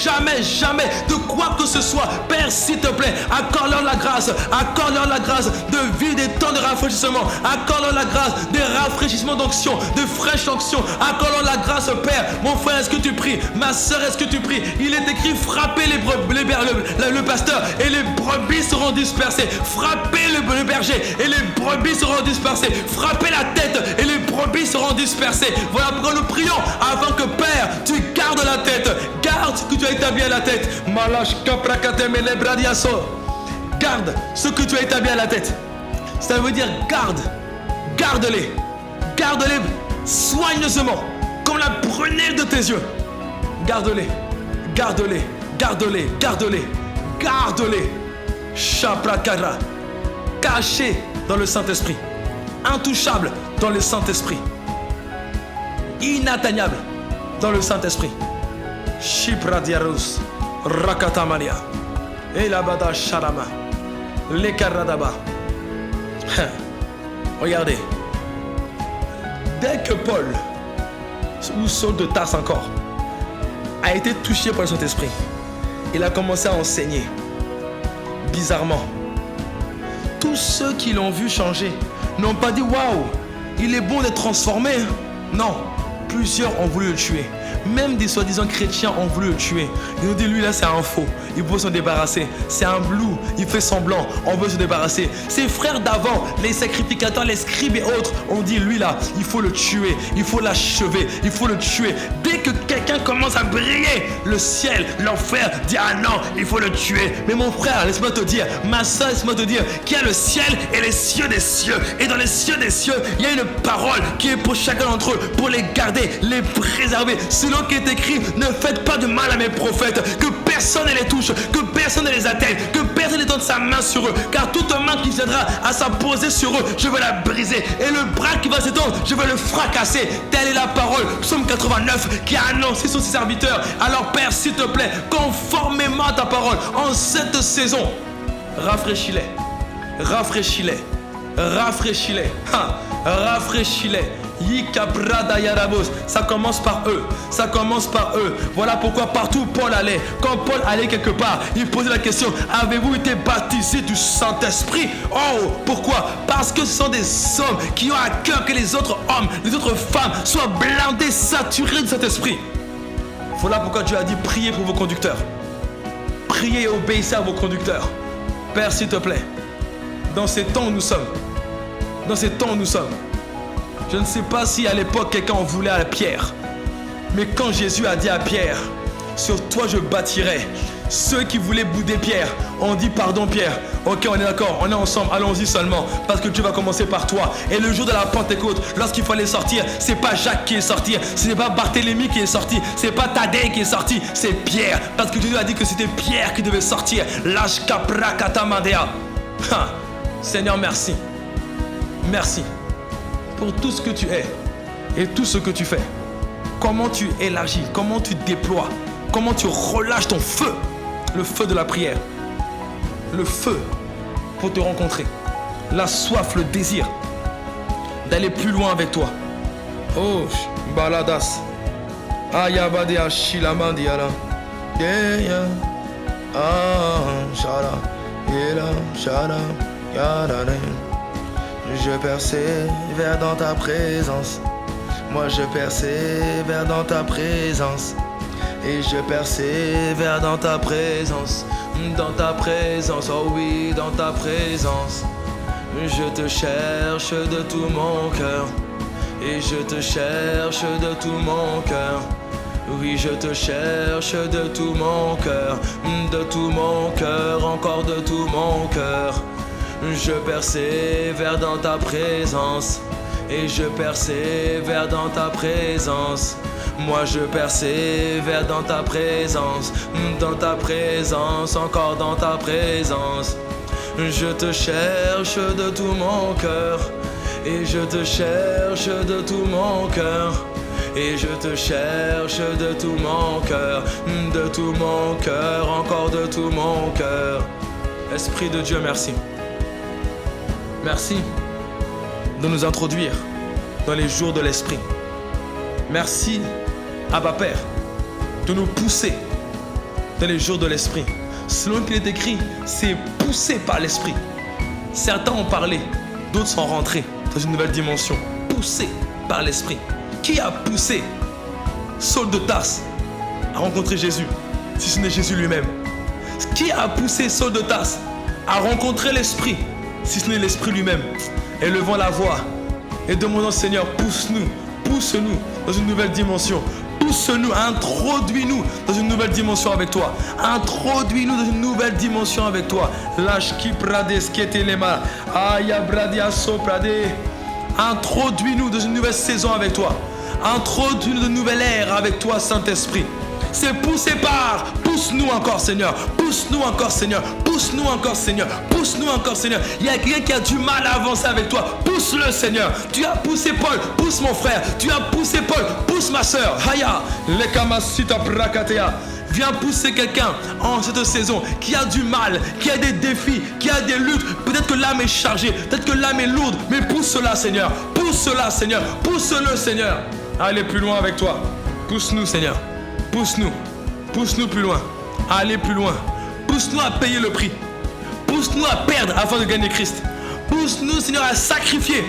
Speaker 1: de quoi que ce soit. Père, s'il te plaît, accorde-leur la grâce de vivre des temps de rafraîchissement, accorde-leur la grâce des rafraîchissements d'onction, de fraîche onction, accorde-leur la grâce, Père. Mon frère, est-ce que tu pries? Ma soeur, est-ce que tu pries? Il est écrit, frappez le pasteur et les brebis seront dispersées. Frappez le berger et les brebis seront dispersées. Frappez la tête et les brebis seront dispersées. Voilà pourquoi nous prions, afin que Père, tu gardes la tête, garde ce que tu as établi à la tête. Garde ce que tu as établi à la tête. Ça veut dire garde-les soigneusement, comme la prunelle de tes yeux. Garde-les. Chaprakara, caché dans le Saint-Esprit, intouchable dans le Saint-Esprit, inatteignable dans le Saint-Esprit. Shipradiarus, Rakatamania, Elabada Sharama, Lekaradaba. Regardez, dès que Paul, ou Saul de Tarse encore, a été touché par le Saint-Esprit, il a commencé à enseigner. Bizarrement, tous ceux qui l'ont vu changer n'ont pas dit waouh, il est bon d'être transformé. Non, plusieurs ont voulu le tuer. Même des soi-disant chrétiens ont voulu le tuer. Ils ont dit lui là c'est un faux, il faut s'en débarrasser. C'est un blou, il fait semblant, on veut se débarrasser. Ses frères d'avant, les sacrificateurs, les scribes et autres ont dit lui là, il faut le tuer, il faut l'achever, il faut le tuer. Dès que quelqu'un commence à briller, le ciel, l'enfer dit ah non, il faut le tuer. Mais mon frère, laisse-moi te dire, ma soeur, laisse-moi te dire qu'il y a le ciel et les cieux des cieux. Et dans les cieux des cieux, il y a une parole qui est pour chacun d'entre eux, pour les garder, les préserver. Selon qui est écrit, ne faites pas de mal à mes prophètes, que personne ne les touche, que personne ne les atteigne, que personne ne tende sa main sur eux, car toute main qui viendra à s'apposer sur eux, je vais la briser, et le bras qui va s'étendre, je vais le fracasser. Telle est la parole, Psaume 89, qui a annoncé sur ses serviteurs. Alors Père, s'il te plaît, conformément à ta parole, en cette saison, rafraîchis-les, ça commence par eux. Voilà pourquoi partout où Paul allait, quand Paul allait quelque part, il posait la question, avez-vous été baptisés du Saint-Esprit? Oh, pourquoi? Parce que ce sont des hommes qui ont à cœur que les autres hommes, les autres femmes soient blindés, saturés du Saint-Esprit. Voilà pourquoi Dieu a dit, priez pour vos conducteurs. Priez et obéissez à vos conducteurs. Père, s'il te plaît, dans ces temps où nous sommes, je ne sais pas si à l'époque quelqu'un en voulait à Pierre. Mais quand Jésus a dit à Pierre, sur toi je bâtirai. Ceux qui voulaient bouder Pierre ont dit pardon Pierre. Ok, on est d'accord, on est ensemble, allons-y seulement. Parce que Dieu va commencer par toi. Et le jour de la Pentecôte, lorsqu'il fallait sortir, c'est pas Jacques qui est sorti, ce n'est pas Barthélemy qui est sorti, c'est pas Thaddée qui est sorti, c'est Pierre. Parce que Dieu a dit que c'était Pierre qui devait sortir. Seigneur, merci. Merci pour tout ce que tu es et tout ce que tu fais. Comment tu élargis, comment tu déploies, comment tu relâches ton feu, le feu de la prière, le feu pour te rencontrer, la soif, le désir d'aller plus loin avec toi. Oh, baladas, ayabadea shilamandiala, yeah, shara, yela, shara, yarare. Je persévère dans ta présence. Moi je persévère dans ta présence. Et je persévère dans ta présence. Dans ta présence, oh oui, dans ta présence. Je te cherche de tout mon cœur. Et je te cherche de tout mon cœur. Oui, je te cherche de tout mon cœur. De tout mon cœur, encore de tout mon cœur. Je persévère dans ta présence et je persévère dans ta présence. Moi je persévère dans ta présence, encore dans ta présence. Je te cherche de tout mon cœur, et je te cherche de tout mon cœur, et je te cherche de tout mon cœur, encore de tout mon cœur. Esprit de Dieu, merci. Merci de nous introduire dans les jours de l'Esprit. Merci, Abba Père, de nous pousser dans les jours de l'Esprit. Selon qu'il est écrit, c'est poussé par l'Esprit. Certains ont parlé, d'autres sont rentrés dans une nouvelle dimension. Poussé par l'Esprit. Qui a poussé Saul de Tarse à rencontrer Jésus, si ce n'est Jésus lui-même? Qui a poussé Saul de Tarse à rencontrer l'Esprit, si ce n'est l'Esprit lui-même? Élevons la voix et demandons, Seigneur, pousse-nous dans une nouvelle dimension. Pousse-nous, introduis-nous dans une nouvelle dimension avec toi. Introduis-nous dans une nouvelle dimension avec toi. Introduis-nous dans une nouvelle saison avec toi. Introduis-nous dans une nouvelle ère avec toi, Saint-Esprit. C'est poussé par. Pousse-nous encore, Seigneur. Pousse-nous encore, Seigneur. Pousse-nous encore, Seigneur. Pousse-nous encore, Seigneur. Il y a quelqu'un qui a du mal à avancer avec toi. Pousse-le, Seigneur. Tu as poussé Paul. Pousse mon frère. Tu as poussé Paul. Pousse ma soeur. Haya. Lekamasita brakatea. Viens pousser quelqu'un en cette saison qui a du mal, qui a des défis, qui a des luttes. Peut-être que l'âme est chargée, peut-être que l'âme est lourde, mais pousse-la, Seigneur. Pousse-la, Seigneur. Pousse-le, Seigneur. Allez plus loin avec toi. Pousse-nous, Seigneur. Pousse-nous. Pousse-nous plus loin. Allez plus loin. Pousse-nous à payer le prix. Pousse-nous à perdre afin de gagner Christ. Pousse-nous, Seigneur, à sacrifier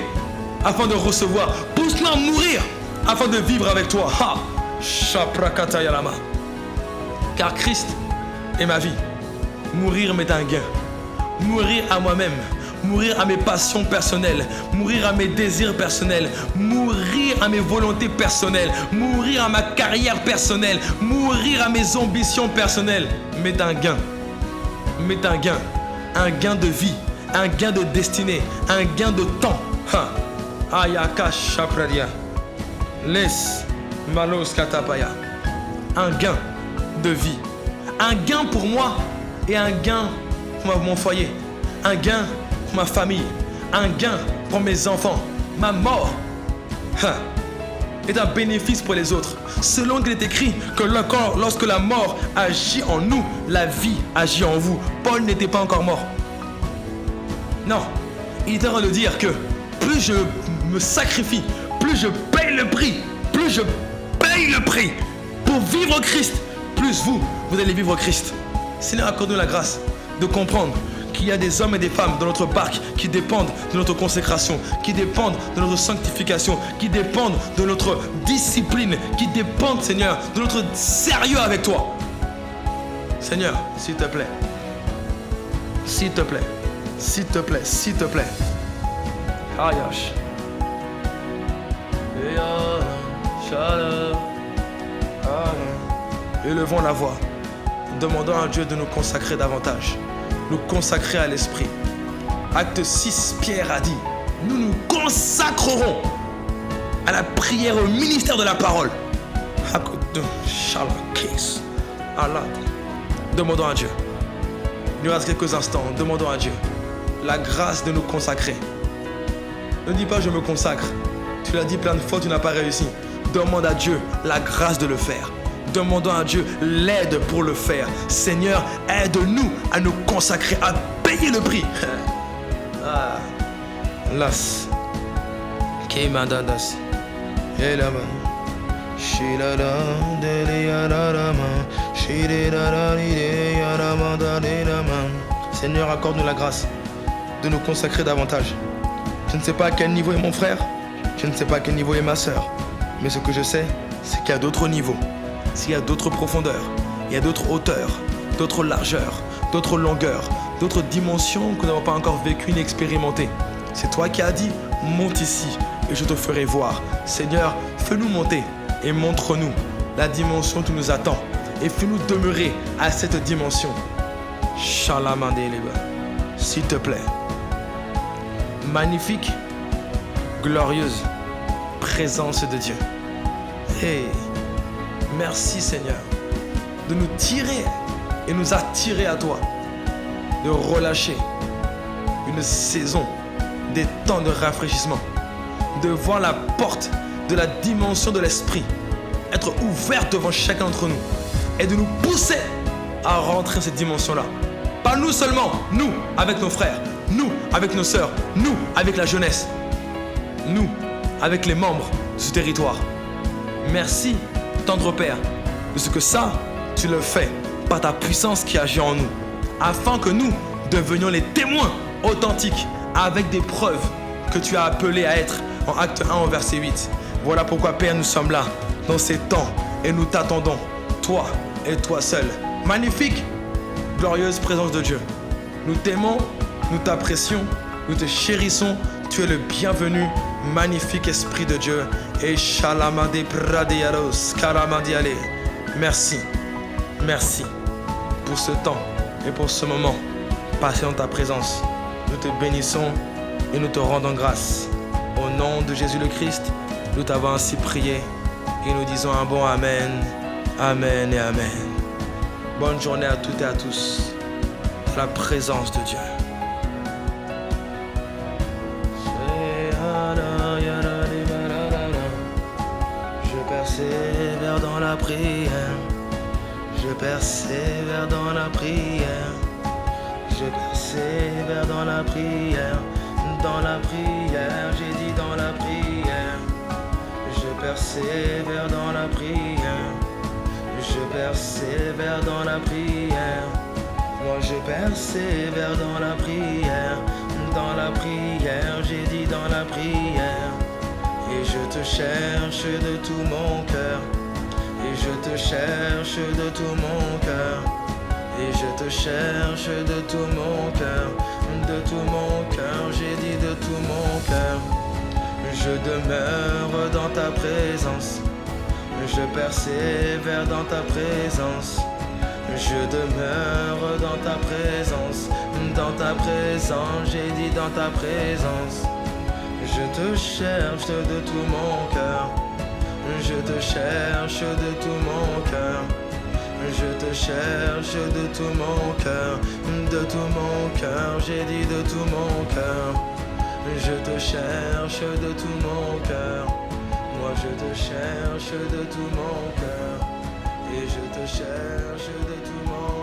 Speaker 1: afin de recevoir. Pousse-nous à mourir afin de vivre avec toi. Ha! Shaprakata yalama. Car Christ est ma vie. Mourir m'est un gain. Mourir à moi-même. Mourir à mes passions personnelles, mourir à mes désirs personnels, mourir à mes volontés personnelles, mourir à ma carrière personnelle, mourir à mes ambitions personnelles, m'est un gain. M'est un gain de vie, un gain de destinée, un gain de temps. Ayaka shapradia, les malos katapaya. Un gain de vie, un gain pour moi et un gain pour mon foyer, un gain ma famille, un gain pour mes enfants. Ma mort est un bénéfice pour les autres. Selon qu'il est écrit que lorsque la mort agit en nous, la vie agit en vous. Paul n'était pas encore mort. Non, il est en train de dire que plus je me sacrifie, plus je paye le prix, pour vivre Christ, plus vous allez vivre Christ. Seigneur, accorde-nous la grâce de comprendre qu'il y a des hommes et des femmes dans notre barque qui dépendent de notre consécration, qui dépendent de notre sanctification, qui dépendent de notre discipline, qui dépendent, Seigneur, de notre sérieux avec toi. Seigneur, s'il te plaît. S'il te plaît. S'il te plaît. S'il te plaît. Ayash. Élevons la voix. Demandons à Dieu de nous consacrer davantage. Nous consacrer à l'Esprit. Acte 6, Pierre a dit, nous nous consacrerons à la prière, au ministère de la parole. Demandons à Dieu. Il nous reste quelques instants. Demandons à Dieu la grâce de nous consacrer. Ne dis pas je me consacre. Tu l'as dit plein de fois, tu n'as pas réussi. Demande à Dieu la grâce de le faire. Demandons à Dieu l'aide pour le faire. Seigneur, aide-nous à nous consacrer, à payer le prix. Las. Kemandadas. Elama. Shilada deliyarama. Shilada yarama dalirama. Seigneur, accorde-nous la grâce de nous consacrer davantage. Je ne sais pas à quel niveau est mon frère. Je ne sais pas à quel niveau est ma sœur. Mais ce que je sais, c'est qu'il y a d'autres niveaux. S'il y a d'autres profondeurs, il y a d'autres hauteurs, d'autres largeurs, d'autres longueurs, d'autres dimensions que nous n'avons pas encore vécues ni expérimentées. C'est toi qui as dit, monte ici et je te ferai voir. Seigneur, fais-nous monter et montre-nous la dimension qui nous attend et fais-nous demeurer à cette dimension. Shalamandeleba, s'il te plaît. Magnifique, glorieuse présence de Dieu. Hey, merci Seigneur de nous tirer et nous attirer à toi, de relâcher une saison, des temps de rafraîchissement, de voir la porte de la dimension de l'esprit être ouverte devant chacun d'entre nous et de nous pousser à rentrer dans cette dimension-là. Pas nous seulement, nous avec nos frères, nous avec nos sœurs, nous avec la jeunesse, nous avec les membres de ce territoire. Merci, tendre Père, de ce que ça, tu le fais par ta puissance qui agit en nous, afin que nous devenions les témoins authentiques avec des preuves que tu as appelés à être en acte 1 au verset 8. Voilà pourquoi, Père, nous sommes là, dans ces temps, et nous t'attendons, toi et toi seul. Magnifique, glorieuse présence de Dieu. Nous t'aimons, nous t'apprécions, nous te chérissons. Tu es le bienvenu, magnifique Esprit de Dieu. Et shalamade pradeyaros karamadiale. Merci, merci pour ce temps et pour ce moment passé dans ta présence. Nous te bénissons et nous te rendons grâce. Au nom de Jésus le Christ, nous t'avons ainsi prié et nous disons un bon Amen, Amen et Amen. Bonne journée à toutes et à tous, dans la présence de Dieu. Je persévère dans la prière, je persévère dans la prière, je persévère dans la prière, j'ai dit dans la prière. Je persévère dans la prière, je persévère dans la prière. Moi je persévère dans la prière, j'ai dit dans la prière. Et je te cherche de tout mon cœur, et je te cherche de tout mon cœur, et je te cherche de tout mon cœur, j'ai dit de tout mon cœur. Je demeure dans ta présence, je persévère dans ta présence, je demeure dans ta présence, j'ai dit dans ta présence. Je te cherche de tout mon cœur, je te cherche de tout mon cœur, je te cherche de tout mon cœur, j'ai dit de tout mon cœur. Je te cherche de tout mon cœur, moi je te cherche de tout mon cœur, et je te cherche de tout mon cœur.